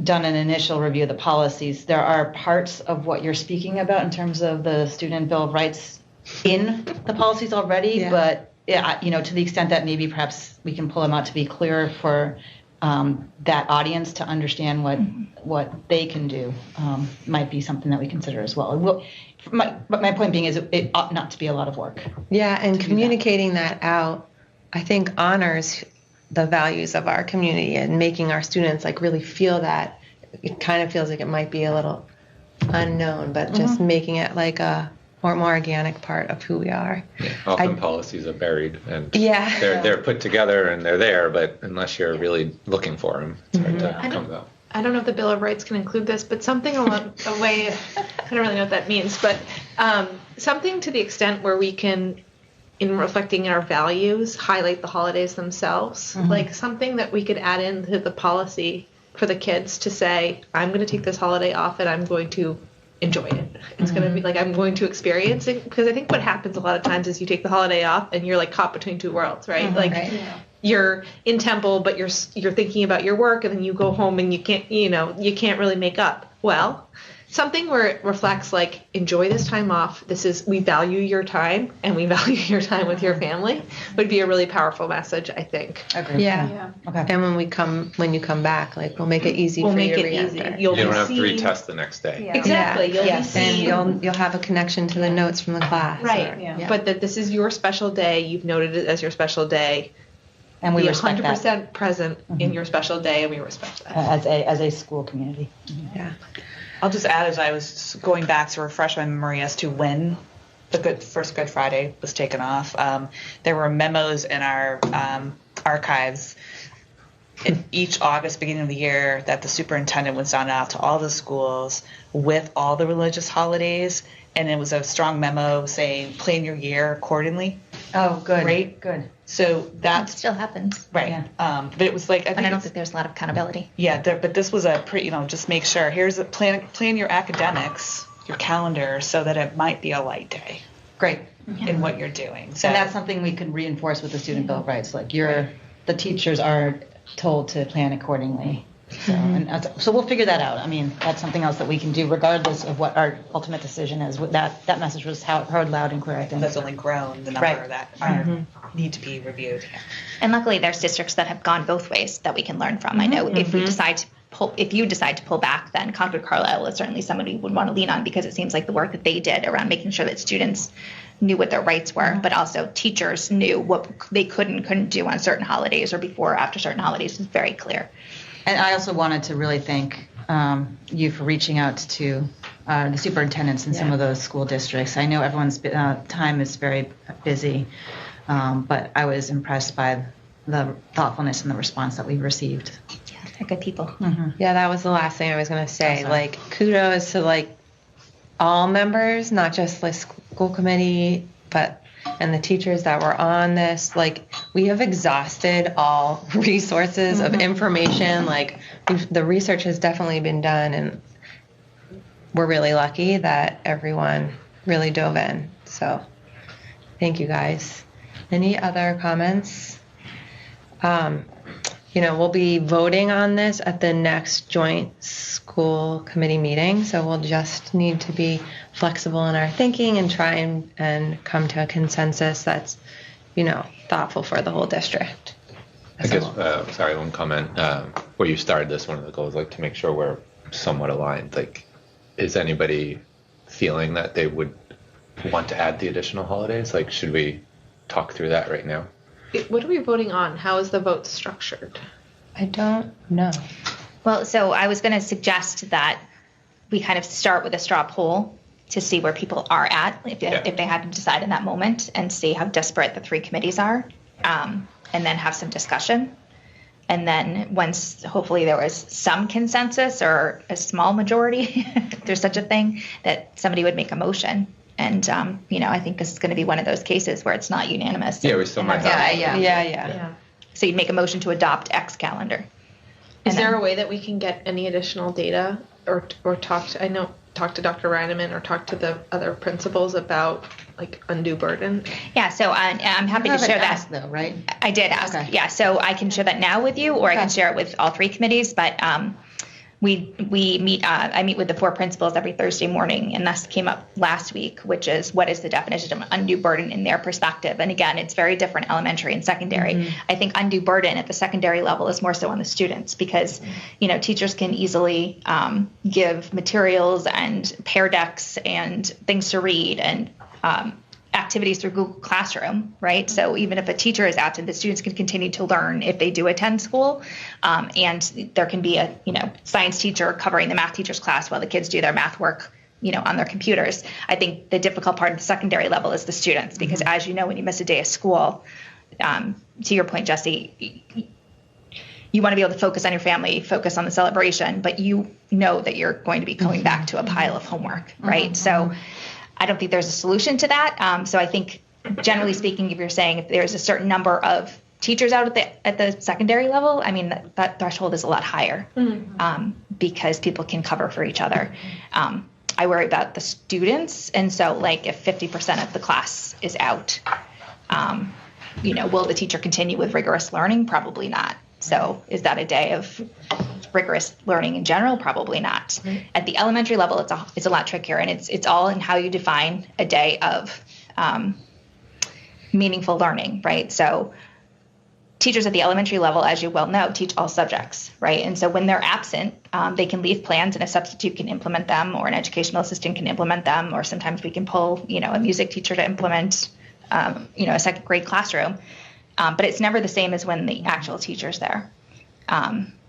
done an initial review of the policies, there are parts of what you're speaking about in terms of the Student Bill of Rights in the policies already, but yeah, you know, to the extent that maybe perhaps we can pull them out to be clearer for that audience to understand what they can do, might be something that we consider as well. But my point being is it ought not to be a lot of work. Yeah, and communicating that out, I think, honors the values of our community, and making our students like really feel that. It kind of feels like it might be a little unknown, but just making it like a more organic part of who we are. Yeah, often policies are buried, and they're put together and they're there, but unless you're really looking for them, it's hard to come about. I don't know if the Bill of Rights can include this, but something along a way, I don't really know what that means, but something to the extent where we can, in reflecting our values, highlight the holidays themselves. Like something that we could add into the policy for the kids to say, I'm going to take this holiday off and I'm going to enjoy it. It's going to be like, I'm going to experience it. Because I think what happens a lot of times is you take the holiday off and you're like caught between two worlds, right? You're in Temple, but you're thinking about your work, and then you go home and you can't really make up. Well, something where it reflects like, enjoy this time off. We value your time, and we value your time with your family, would be a really powerful message, I think. Agreed. Yeah. Okay. And when you come back, like, we'll make it easy for you to re-enter. You don't have to retest the next day. Yeah. Exactly. You'll be And seen. you'll have a connection to the notes from the class. Right. But that this is your special day. You've noted it as your special day. And we be respect 100% that present in your special day, and we respect that. as a school community. Yeah. I'll just add, as I was going back to refresh my memory as to when the first Good Friday was taken off, there were memos in our archives in each August, beginning of the year, that the superintendent would send out to all the schools with all the religious holidays, and it was a strong memo saying plan your year accordingly. Oh, good. Right? Good. So That that's still happens. right. But it was like And I don't think there's a lot of accountability. yeah, but this was a pretty, just make sure here's a plan your academics, your calendar, so that it might be a light day Great. in what you're doing. So And that's something we could reinforce with the student bill of rights. Like the teachers are told to plan accordingly. So, so we'll figure that out. I mean, that's something else that we can do regardless of what our ultimate decision is. That message was heard loud and clear, I think. that's only grown the number Right. that are need to be reviewed. Yeah. And luckily, there's districts that have gone both ways that we can learn from. I know if you decide to pull back, then Concord Carlisle is certainly somebody we would want to lean on, because it seems like the work that they did around making sure that students knew what their rights were, but also teachers knew what they could and couldn't do on certain holidays or before or after certain holidays was very clear. And I also wanted to really thank you for reaching out to the superintendents in some of those school districts. I know everyone's time is very busy, but I was impressed by the thoughtfulness and the response that we received. Yeah, they're good people. Yeah, that was the last thing I was going to say. Like, kudos to like all members, not just the school committee, but and the teachers that were on this. Like, we have exhausted all resources of information. Like, the research has definitely been done, and we're really lucky that everyone really dove in. So, thank you guys. Any other comments? We'll be voting on this at the next joint school committee meeting, so we'll just need to be flexible in our thinking and try and come to a consensus that's, thoughtful for the whole district. I guess, sorry, one comment. Where you started this, one of the goals, like, to make sure we're somewhat aligned. Like, is anybody feeling that they would want to add the additional holidays? Like, should we talk through that right now? What are we voting on? How is the vote structured? I don't know. Well, so I was going to suggest that we kind of start with a straw poll to see where people are at, if they had to decide in that moment, and see how desperate the three committees are, and then have some discussion. And then once hopefully there was some consensus or a small majority, if there's such a thing, that somebody would make a motion. And, I think this is going to be one of those cases where it's not unanimous. Yeah, we still might have. Yeah. So you'd make a motion to adopt X calendar. Is there a way that we can get any additional data or talk to Dr. Reineman or talk to the other principals about like undue burden? Yeah, so I'm happy to share that. Asked, though, right? I did ask. Okay. Yeah, so I can share that now with you, or I can share it with all three committees. But we meet. I meet with the four principals every Thursday morning, and this came up last week, which is what is the definition of undue burden in their perspective. And again, it's very different elementary and secondary. I think undue burden at the secondary level is more so on the students, because teachers can easily give materials and pair decks and things to read and activities through Google Classroom, right? So even if a teacher is absent, the students can continue to learn if they do attend school. And there can be a, science teacher covering the math teacher's class while the kids do their math work, on their computers. I think the difficult part of the secondary level is the students, because as you know, when you miss a day of school, to your point, Jesse, you want to be able to focus on your family, focus on the celebration, but you know that you're going to be going back to a pile of homework, right? So I don't think there's a solution to that. So I think, generally speaking, if you're saying if there's a certain number of teachers out at the secondary level, I mean, that threshold is a lot higher because people can cover for each other. I worry about the students. And so, like, if 50% of the class is out, will the teacher continue with rigorous learning? Probably not. So is that a day of rigorous learning in general? Probably not. At the elementary level, it's a lot trickier, and it's all in how you define a day of meaningful learning, right? So teachers at the elementary level, as you well know, teach all subjects, right? And so when they're absent, they can leave plans and a substitute can implement them, or an educational assistant can implement them, or sometimes we can pull, a music teacher to implement, a second grade classroom. But it's never the same as when the actual teacher's there,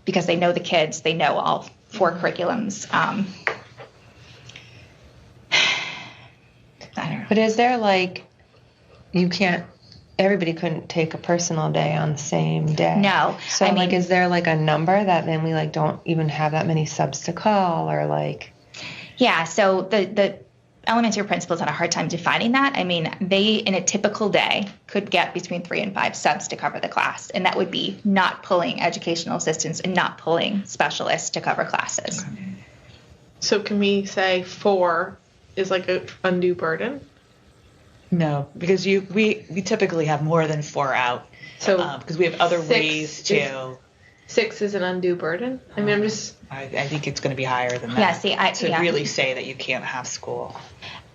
because they know the kids, they know all 4 curriculums. I don't know. But is there like, everybody couldn't take a personal day on the same day? No. So I like, mean- is there like a number that then we like don't even have that many subs to call, or like? Yeah, so the elementary principals had a hard time defining that. I mean, they, in a typical day, could get between 3 and 5 subs to cover the class, and that would be not pulling educational assistants and not pulling specialists to cover classes. So can we say 4 is like a undue burden? No, because we typically have more than 4 out. So because we have other 6 ways to. 6 is an undue burden? I mean, I'm just... I think it's going to be higher than that. Yeah, see, to really say that you can't have school.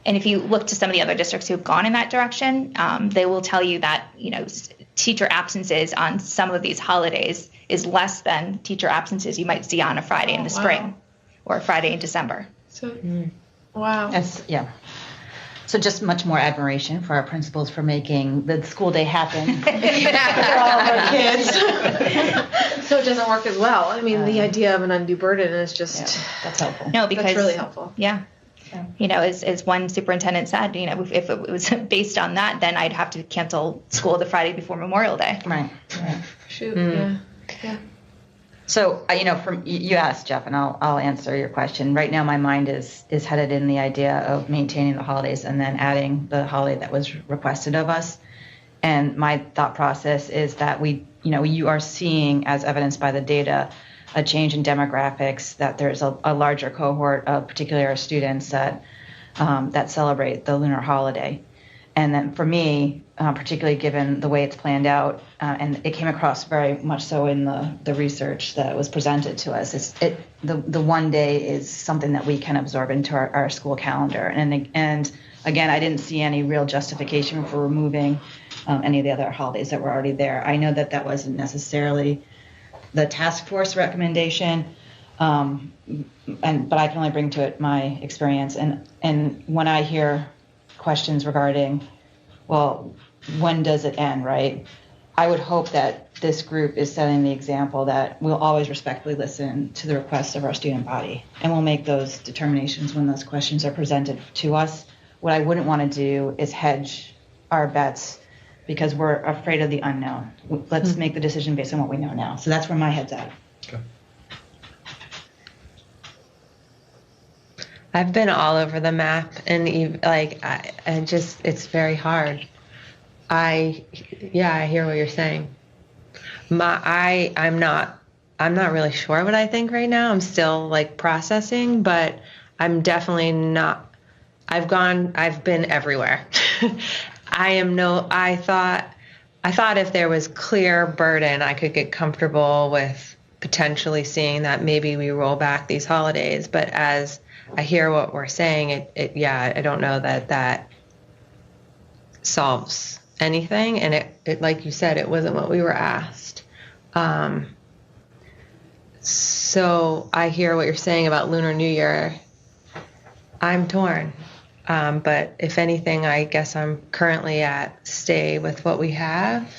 And if you look to some of the other districts who've gone in that direction, they will tell you that, teacher absences on some of these holidays is less than teacher absences you might see on a Friday in the spring or a Friday in December. So, wow. Yeah. So just much more admiration for our principals for making the school day happen for all of our kids. So it doesn't work as well. I mean, the idea of an undue burden is just... That's helpful. No, because That's really helpful. Yeah. As one superintendent said, if it was based on that, then I'd have to cancel school the Friday before Memorial Day. Right. Shoot, yeah. So, from you asked, Jeff, and I'll answer your question. Right now, my mind is headed in the idea of maintaining the holidays and then adding the holiday that was requested of us. And my thought process is that you are seeing, as evidenced by the data, a change in demographics, that there's a larger cohort of particularly our students that celebrate the lunar holiday. And then for me, particularly given the way it's planned out, and it came across very much so in the research that was presented to us, the one day is something that we can absorb into our school calendar. And again, I didn't see any real justification for removing any of the other holidays that were already there. I know that wasn't necessarily the task force recommendation, but I can only bring to it my experience. And when I hear questions regarding, well, when does it end, right? I would hope that this group is setting the example that we'll always respectfully listen to the requests of our student body, and we'll make those determinations when those questions are presented to us. What I wouldn't want to do is hedge our bets because we're afraid of the unknown. Let's make the decision based on what we know now. So that's where my head's at. Okay. I've been all over the map, and it's very hard. I hear what you're saying. I'm not really sure what I think right now. I'm still like processing, but I'm definitely not. I've been everywhere. I thought if there was clear burden, I could get comfortable with potentially seeing that maybe we roll back these holidays. But as I hear what we're saying, I don't know that solves anything. And it like you said, it wasn't what we were asked. So I hear what you're saying about Lunar New Year. I'm torn. But if anything, I guess I'm currently at stay with what we have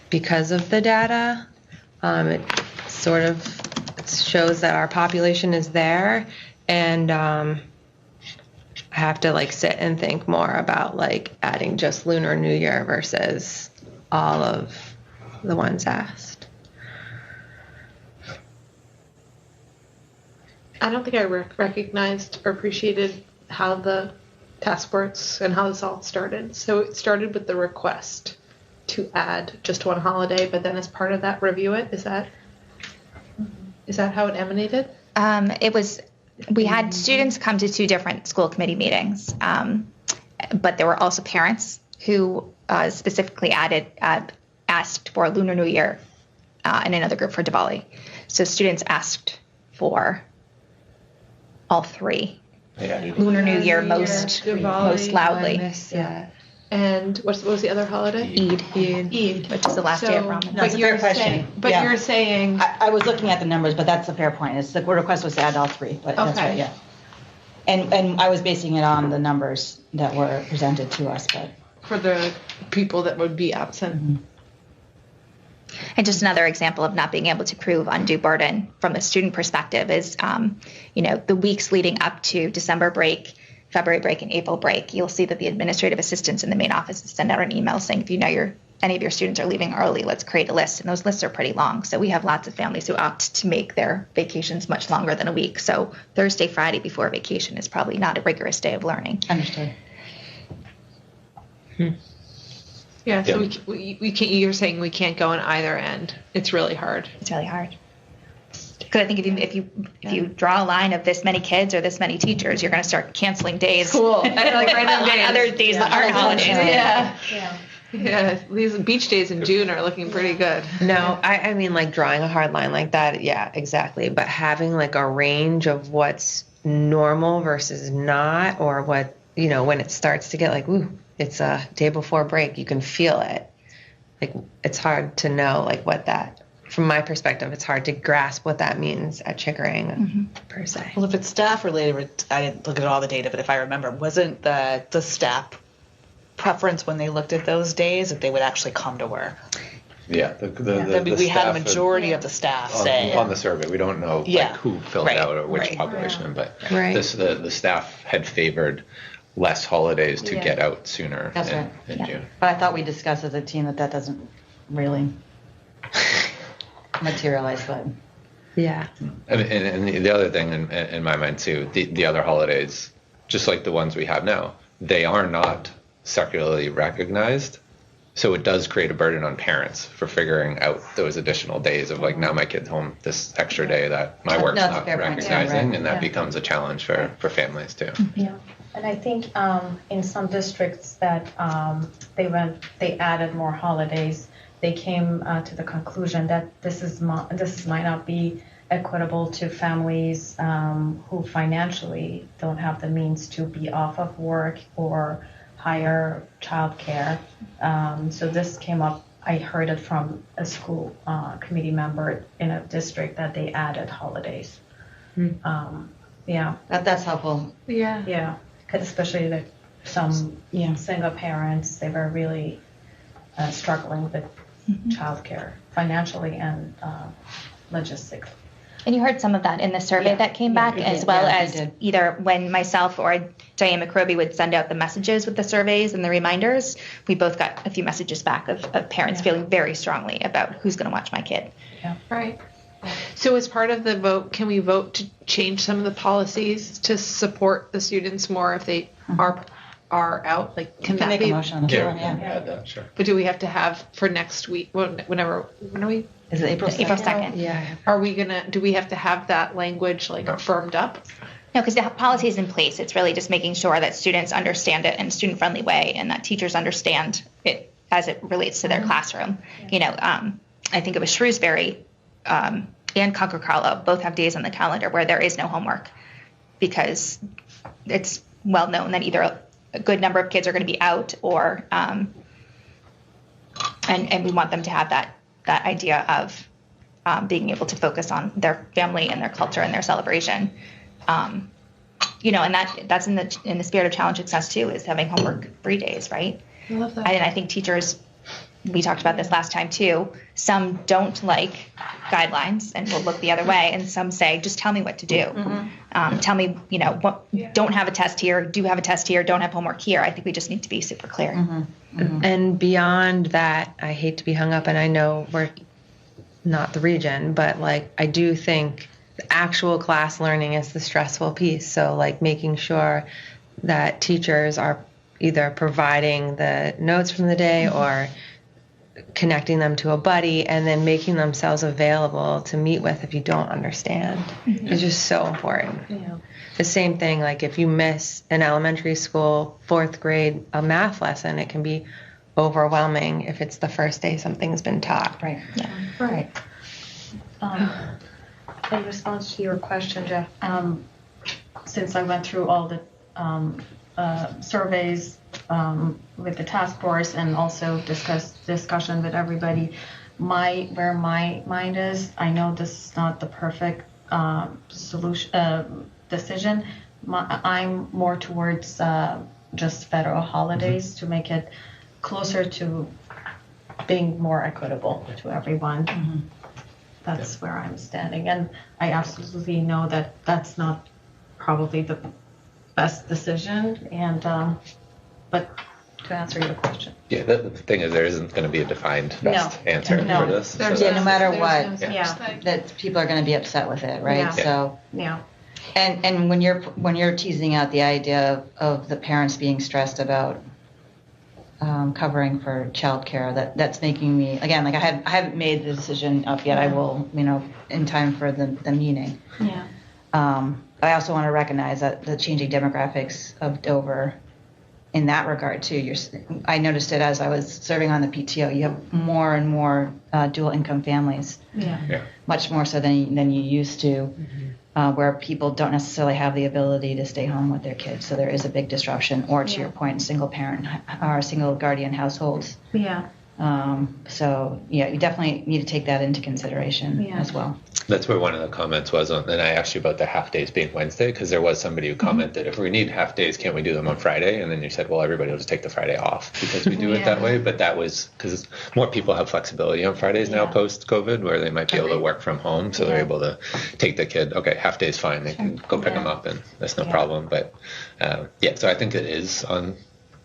because of the data. It sort of shows that our population is there, and I have to sit and think more about adding just Lunar New Year versus all of the ones asked. I don't think I recognized or appreciated how the task force and how this all started. So it started with the request to add just one holiday, but then as part of that, review it. Is that how it emanated? We had students come to 2 different school committee meetings, but there were also parents who specifically asked for Lunar New Year and another group for Diwali. So students asked for all 3. Lunar New Year most loudly. And what was the other holiday? Eid, which is the last day of Ramadan. No, it's a fair question. You're saying... I was looking at the numbers, but that's a fair point. It's the request was to add all 3, but that's right, yeah. And I was basing it on the numbers that were presented to us, but... For the people that would be absent. And just another example of not being able to prove undue burden from the student perspective is, the weeks leading up to December break, February break, and April break. You'll see that the administrative assistants in the main office send out an email saying, if you know any of your students are leaving early, let's create a list. And those lists are pretty long. So we have lots of families who opt to make their vacations much longer than a week. So Thursday, Friday before vacation is probably not a rigorous day of learning. Understood. Yeah, so we can't, you're saying we can't go on either end. It's really hard. It's really hard. Because I think if you draw a line of this many kids or this many teachers, you're going to start canceling days. Cool. Like random days. Other days that aren't holidays. Yeah. Yeah. Yeah, these beach days in June are looking pretty good. No, I mean, like drawing a hard line like that, yeah, exactly. But having like a range of what's normal versus not, or what, when it starts to get like, ooh, it's a day before break, you can feel it. Like, it's hard to know, like, what that, from my perspective, it's hard to grasp what that means at Chickering, per se. Well, if it's staff related, I didn't look at all the data, but if I remember, wasn't the staff preference when they looked at those days that they would actually come to work? Yeah, We had a majority of the staff say on the survey. We don't know Yeah. like who filled Right. it out or which Right. population, but Right. the staff had favored less holidays to Yeah. get out sooner That's in, right. in June. But I thought we discussed as a team that doesn't really materialize, but Yeah. And the other thing in my mind too, the other holidays, just like the ones we have now, they are not secularly recognized. So it does create a burden on parents for figuring out those additional days of like, now my kid's home this extra day that my work's That's a not fair point, yeah, recognizing, right. and that Yeah. becomes a challenge for families too. Yeah, and I think in some districts that they added more holidays, they came to the conclusion that this might not be equitable to families who financially don't have the means to be off of work or hire childcare. So this came up. I heard it from a school committee member in a district that they added holidays. Yeah. that's helpful. Yeah. Yeah, 'cause especially some single parents, they were really struggling with childcare financially and logistics. And you heard some of that in the survey Yeah. that came back, we as did. well Yeah, we as did. either when myself or Diane McRoby would send out the messages with the surveys and the reminders, we both got a few messages back of parents feeling very strongly about who's going to watch my kid. Right. So as part of the vote, can we vote to change some of the policies to support the students more if they are out? Like, can You can that make be? a motion on the floor, yeah. Sure. But do we have to have for next week? When are we? Is it April 2nd? April 2nd. Yeah. Do we have to have that language like firmed up? No, because the policy is in place. It's really just making sure that students understand it in a student-friendly way and that teachers understand it as it relates to their classroom. I think it was Shrewsbury and Concord Carlow both have days on the calendar where there is no homework because it's well known that either a good number of kids are going to be out or and we want them to have that idea of being able to focus on their family and their culture and their celebration. And that's in the spirit of challenge success too, is having homework-free days, right? I love that. And I think teachers, we talked about this last time too, some don't like guidelines and will look the other way, and some say, just tell me what to do. Tell me, don't have a test here, do have a test here, don't have homework here. I think we just need to be super clear. And beyond that, I hate to be hung up, and I know we're not the region, but like I do think the actual class learning is the stressful piece. So like making sure that teachers are either providing the notes from the day or connecting them to a buddy and then making themselves available to meet with if you don't understand is just so important. Yeah. The same thing, like if you miss an elementary school 4th grade a math lesson, it can be overwhelming if it's the first day something's been taught. Right. Yeah. Right. In response to your question, Jeff, since I went through all the surveys with the task force and also discussion with everybody, where my mind is, I know this is not the perfect decision. I'm more towards just federal holidays to make it closer to being more equitable to everyone. That's where I'm standing, and I absolutely know that that's not probably the best decision. And but to answer your question, Yeah, the thing is, there isn't going to be a defined best answer No. for this. So Yeah, no that's- matter There's what, no Yeah. such thing. that people are going to be upset with it, right? Yeah. So, yeah, and when you're teasing out the idea of the parents being stressed about covering for childcare, that's making me, again, like I haven't made the decision up yet. I will, in time for the meeting. yeah, I also want to recognize that the changing demographics of Dover, in that regard too. I noticed it as I was serving on the PTO. You have more and more dual income families, yeah. Yeah. much more so than you used to, where people don't necessarily have the ability to stay home with their kids. So there is a big disruption, or to Yeah. your point, single parent or single guardian households. Yeah, So yeah, you definitely need to take that into consideration Yeah. as well. That's where one of the comments was on, and I asked you about the half days being Wednesday, because there was somebody who commented, if we need half days, can't we do them on Friday? And then you said, well, everybody will just take the Friday off because we do it that way. But that was because more people have flexibility on Fridays now Yeah. post-COVID, where they might be able to work from home. So they're Yeah. able to take the kid, okay, half day's fine. They can go pick Yeah. them up and that's no Yeah. problem. But yeah, so I think it is on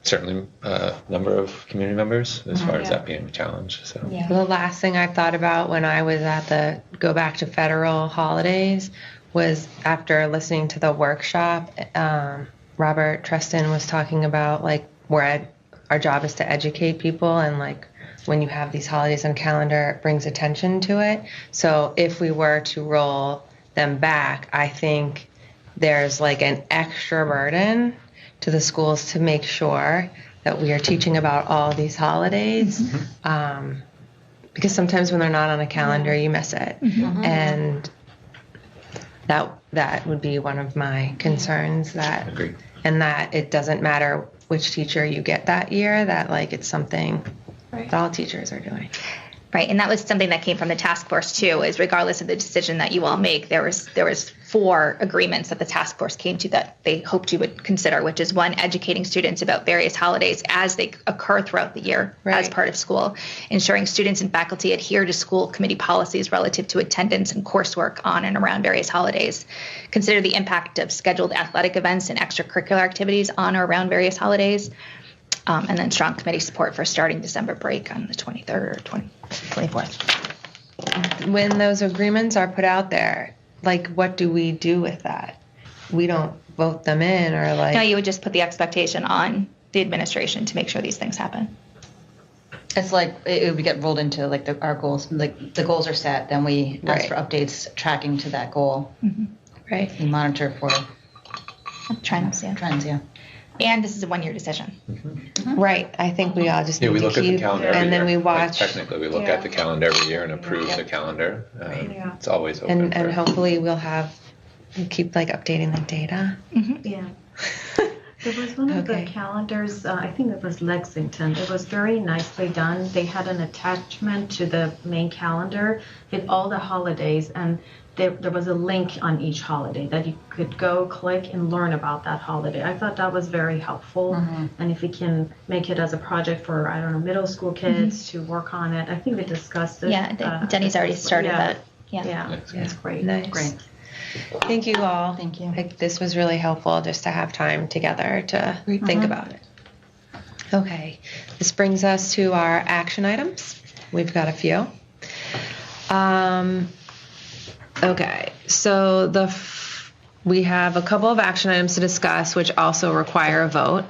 certainly a number of community members as far as Yeah. that being a challenge. So Yeah. The last thing I thought about when I was at the go back to federal holidays was after listening to the workshop, Robert Treston was talking about like our job is to educate people, and like when you have these holidays on calendar, it brings attention to it. So if we were to roll them back, I think there's like an extra burden to the schools to make sure that we are teaching about all these holidays. Because sometimes when they're not on a calendar, you miss it. And that would be one of my concerns, that Agreed. and that it doesn't matter which teacher you get that year, that like it's something that all teachers are doing. Right, and that was something that came from the task force too, is regardless of the decision that you all make, there was 4 agreements that the task force came to that they hoped you would consider, which is 1, educating students about various holidays as they occur throughout the year as Right. part of school, ensuring students and faculty adhere to school committee policies relative to attendance and coursework on and around various holidays, consider the impact of scheduled athletic events and extracurricular activities on or around various holidays, and then strong committee support for starting December break on the 23rd or 24th. When those agreements are put out there, like what do we do with that? We don't vote them in, or like No, you would just put the expectation on the administration to make sure these things happen. It's like it would get rolled into like our goals. Like the goals are set, then we ask Right. for updates tracking to that goal. right? We monitor for Trends, yeah. trends. Yeah. And this is a one-year decision. Right. I think we all just Yeah, need we to look at the keep, calendar every and then we year. Like, watch, technically, we look at the calendar every year and approve the calendar. Yeah. It's always open. and for- hopefully we'll keep like updating the data. Yeah. There was one of Okay. the calendars, I think it was Lexington. It was very nicely done. They had an attachment to the main calendar with all the holidays, and there was a link on each holiday that you could go click and learn about that holiday. I thought that was very helpful. And if we can make it as a project for, I don't know, middle school kids to work on it, I think we discussed it. Yeah, Denny's already started yeah. that. Yeah. Yeah, it's great. Nice. Great. Thank you all. Thank you. Like, this was really helpful just to have time together to think about it. Okay, this brings us to our action items. We've got a few. Okay, so we have a couple of action items to discuss, which also require a vote.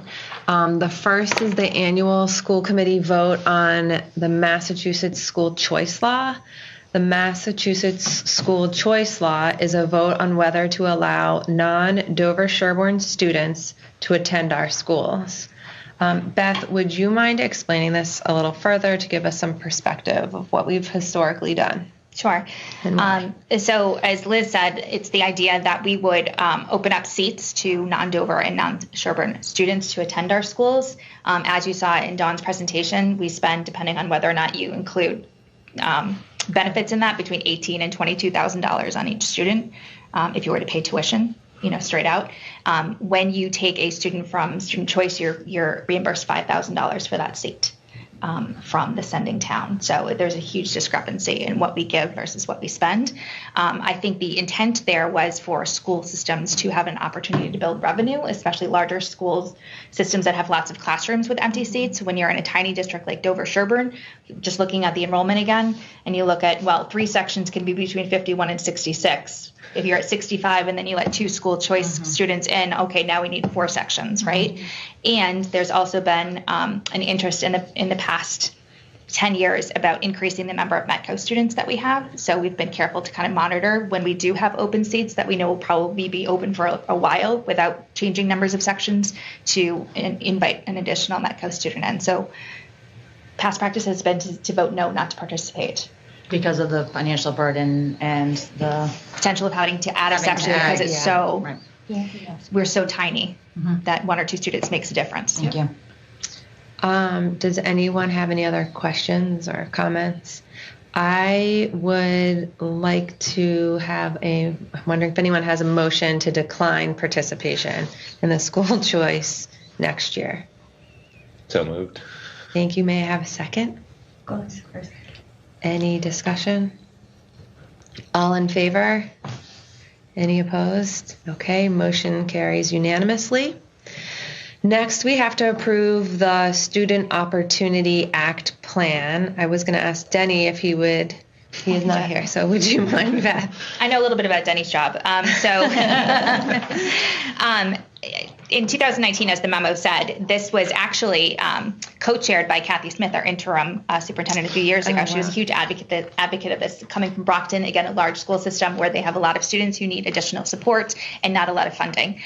The first is the annual school committee vote on the Massachusetts School Choice Law. The Massachusetts School Choice Law is a vote on whether to allow non-Dover Sherborne students to attend our schools. Beth, would you mind explaining this a little further to give us some perspective of what we've historically done? Sure. So as Liz said, it's the idea that we would open up seats to non-Dover and non-Sherborne students to attend our schools. As you saw in Dawn's presentation, we spend, depending on whether or not you include benefits in that, between $18,000 and $22,000 on each student if you were to pay tuition, straight out. When you take a student from student choice, you're reimbursed $5,000 for that seat. from the sending town. So there's a huge discrepancy in what we give versus what we spend. I think the intent there was for school systems to have an opportunity to build revenue, especially larger schools, systems that have lots of classrooms with empty seats. When you're in a tiny district like Dover-Sherburne, just looking at the enrollment again, and you look at, well, 3 sections can be between 51 and 66. If you're at 65 and then you let 2 school choice students in, okay, now we need 4 sections, right? And there's also been an interest in the past 10 years about increasing the number of METCO students that we have. So we've been careful to kind of monitor when we do have open seats that we know will probably be open for a while without changing numbers of sections to invite an additional METCO student in. So past practice has been to vote no, not to participate. Because of the financial burden and the Potential of having to add a section because it's we're so tiny that 1 or 2 students makes a difference. Thank you. Does anyone have any other questions or comments? I would like to have I'm wondering if anyone has a motion to decline participation in the school choice next year. So moved. Thank you. May I have a second? Go first. Any discussion? All in favor? Any opposed? Okay, motion carries unanimously. Next, we have to approve the Student Opportunity Act plan. I was going to ask Denny if he is not here, so would you mind, Beth? I know a little bit about Denny's job. In 2019, as the memo said, this was actually co-chaired by Kathy Smith, our interim superintendent a few years ago. She was a huge advocate of this, coming from Brockton, again, a large school system where they have a lot of students who need additional support and not a lot of funding.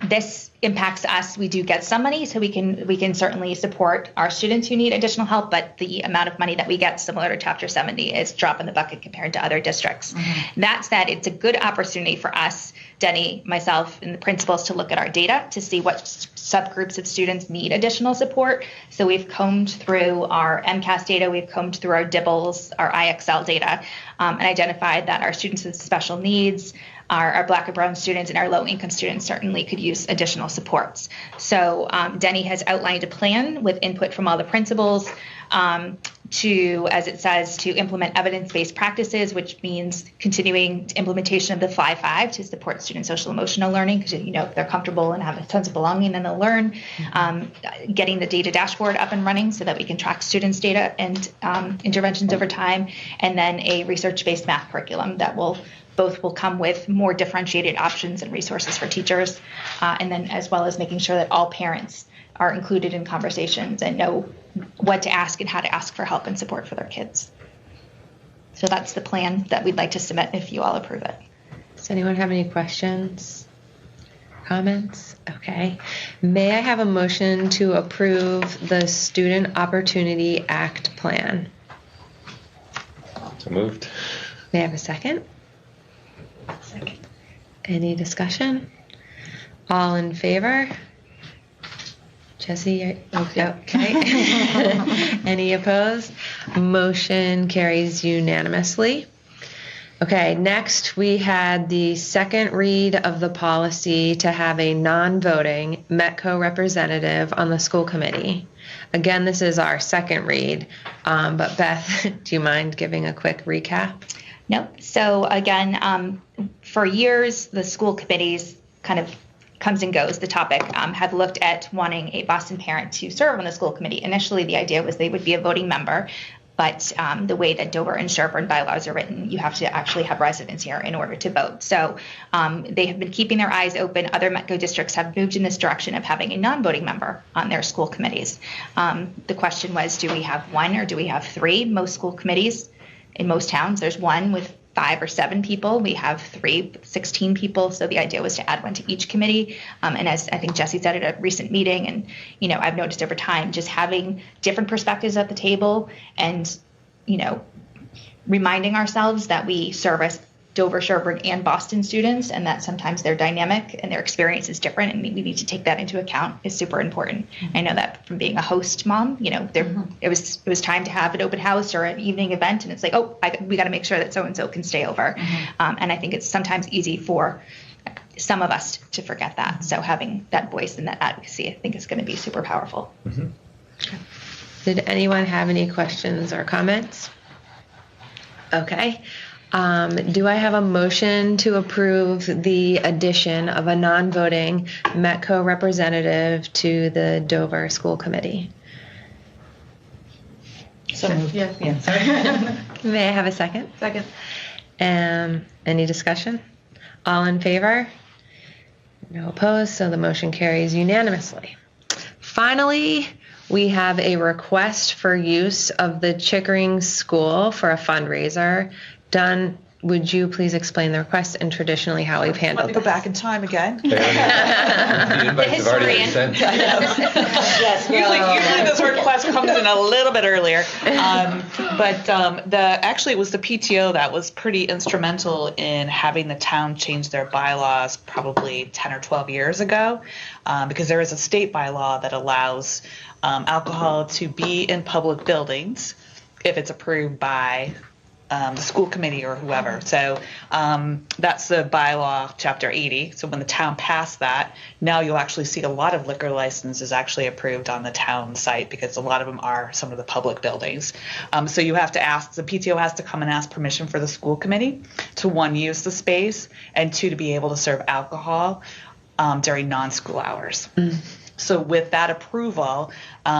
This impacts us. We do get some money, so we can certainly support our students who need additional help, but the amount of money that we get, similar to Chapter 70, is a drop in the bucket compared to other districts. That said, it's a good opportunity for us, Denny, myself, and the principals to look at our data to see what subgroups of students need additional support. So we've combed through our MCAS data, we've combed through our DIBELS, our IXL data, and identified that our students with special needs, our Black and Brown students, and our low-income students certainly could use additional supports. So Denny has outlined a plan with input from all the principals to, as it says, to implement evidence-based practices, which means continuing implementation of the Fly 5 to support student social emotional learning, because if they're comfortable and have a sense of belonging, then they'll learn. Getting the data dashboard up and running so that we can track students' data and interventions over time, and then a research-based math curriculum that will come with more differentiated options and resources for teachers, and then as well as making sure that all parents are included in conversations and know what to ask and how to ask for help and support for their kids. So that's the plan that we'd like to submit if you all approve it. Does anyone have any questions, comments? Okay. May I have a motion to approve the Student Opportunity Act plan? So moved. May I have a second? Second. Any discussion? All in favor? Jesse, okay. Any opposed? Motion carries unanimously. Okay, next we had the second read of the policy to have a non-voting METCO representative on the school committee. Again, this is our second read, but Beth, do you mind giving a quick recap? No. So again, for years, the school committees kind of comes and goes. The topic had looked at wanting a Boston parent to serve on the school committee. Initially, the idea was they would be a voting member, but the way that Dover and Sherburne bylaws are written, you have to actually have residence here in order to vote. So they have been keeping their eyes open. Other METCO districts have moved in this direction of having a non-voting member on their school committees. The question was, do we have 1 or do we have 3? Most school committees in most towns, there's 1 with 5 or 7 people. We have 3, 16 people. So the idea was to add 1 to each committee. And as I think Jesse said at a recent meeting, and I've noticed over time, just having different perspectives at the table and reminding ourselves that we service Dover, Sherburne, and Boston students, and that sometimes their dynamic and their experience is different, and we need to take that into account, is super important. I know that from being a host mom, it was time to have an open house or an evening event, and it's like, we got to make sure that so and so can stay over. And I think it's sometimes easy for some of us to forget that. So having that voice and that advocacy, I think, is going to be super powerful. Mm-hmm. Did anyone have any questions or comments? Okay. Do I have a motion to approve the addition of a non-voting Metco representative to the Dover School Committee? So moved. Yeah. May I have a second? Second. Any discussion? All in favor? No opposed, so the motion carries unanimously. Finally, we have a request for use of the Chickering School for a fundraiser. Don, would you please explain the request and traditionally how we've Let handled me go this? back in time again. The invites have already been sent. Yes. Usually this request comes in a little bit earlier, but actually it was the PTO that was pretty instrumental in having the town change their bylaws probably 10 or 12 years ago, because there is a state bylaw that allows alcohol to be in public buildings if it's approved by the school committee or whoever. So that's the bylaw, Chapter 80. So when the town passed that, now you'll actually see a lot of liquor licenses actually approved on the town site, because a lot of them are some of the public buildings. So you have to ask, the PTO has to come and ask permission for the school committee to, one, use the space, and two, to be able to serve alcohol during non-school hours. So with that approval,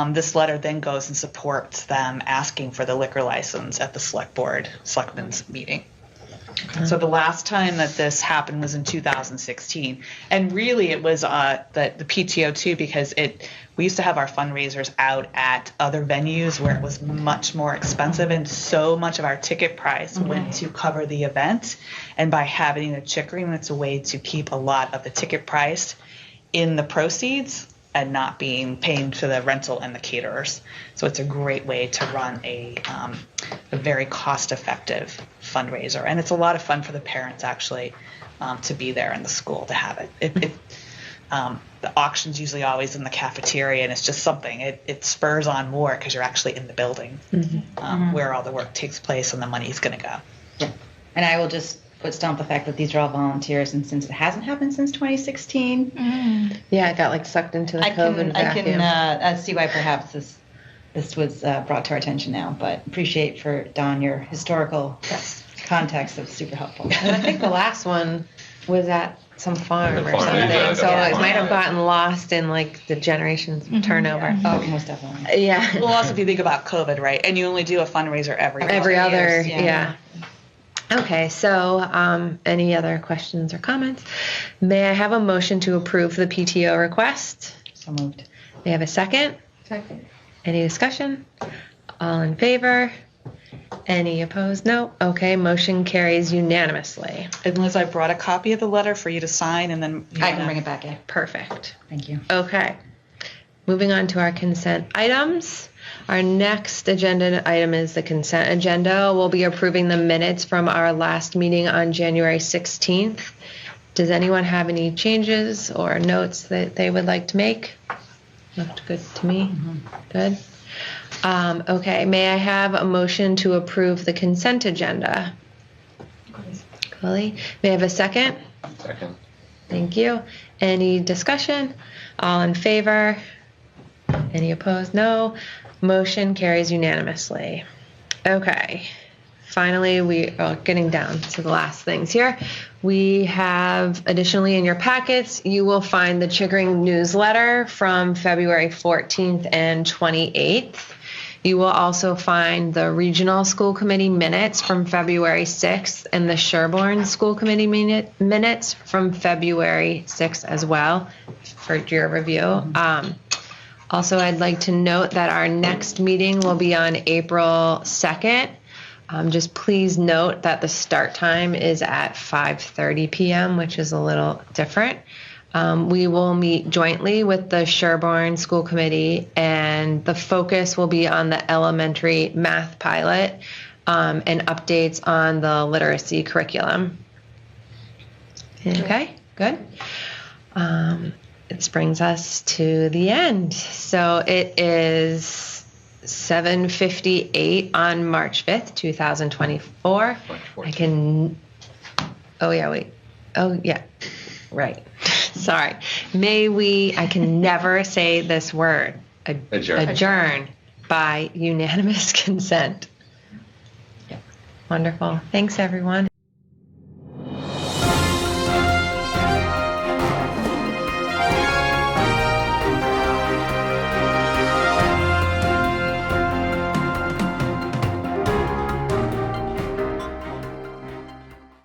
this letter then goes and supports them asking for the liquor license at the selectmen's meeting. So the last time that this happened was in 2016, and really it was the PTO too, because we used to have our fundraisers out at other venues where it was much more expensive, and so much of our ticket price went to cover the event. And by having the Chickering, it's a way to keep a lot of the ticket price in the proceeds and not being paying to the rental and the caterers. So it's a great way to run a very cost-effective fundraiser. And it's a lot of fun for the parents, actually, to be there in the school to have it. The auction's usually always in the cafeteria, and it's just something. It spurs on more because you're actually in the building where all the work takes place and the money's going to go. Yeah. And I will just put stomp the fact that these are all volunteers, and since it hasn't happened since 2016, Yeah, I got like sucked into the COVID I vacuum. can see why perhaps this was brought to our attention now. But appreciate for Dawn your historical context. That's super helpful. And I think the last one was at some farm or farm, something, yeah, so yeah. it might have gotten lost in like the generations turnover. Oh, most definitely. Yeah. Well, also if you think about COVID, right? And you only do a fundraiser every Every other, years, yeah. yeah. Okay, so any other questions or comments? May I have a motion to approve the PTO request? So moved. May I have a second? Second. Any discussion? All in favor? Any opposed? No? Okay, motion carries unanimously. And Liz, I brought a copy of the letter for you to sign, and then I can bring it back in. Perfect. Thank you. Okay. Moving on to our consent items. Our next agenda item is the consent agenda. We'll be approving the minutes from our last meeting on January 16th. Does anyone have any changes or notes that they would like to make? Looked good to me. Good. Okay, may I have a motion to approve the consent agenda? Chloe, may I have a second? Second. Thank you. Any discussion? All in favor? Any opposed? No. Motion carries unanimously. Okay. Finally, we are getting down to the last things here. We have additionally in your packets, you will find the Chickering newsletter from February 14th and 28th. You will also find the regional school committee minutes from February 6th and the Sherborne school committee minutes from February 6th as well for your review. Also, I'd like to note that our next meeting will be on April 2nd. Just please note that the start time is at 5:30 p.m., which is a little different. We will meet jointly with the Sherborne School Committee, and the focus will be on the elementary math pilot and updates on the literacy curriculum. Okay, good. This brings us to the end. So it is 7:58 on March 5th, 2024. I can, oh yeah, wait. Oh yeah, right. Sorry. I can never say this word. Adjourn. Adjourn. by unanimous consent. Wonderful. Thanks, everyone.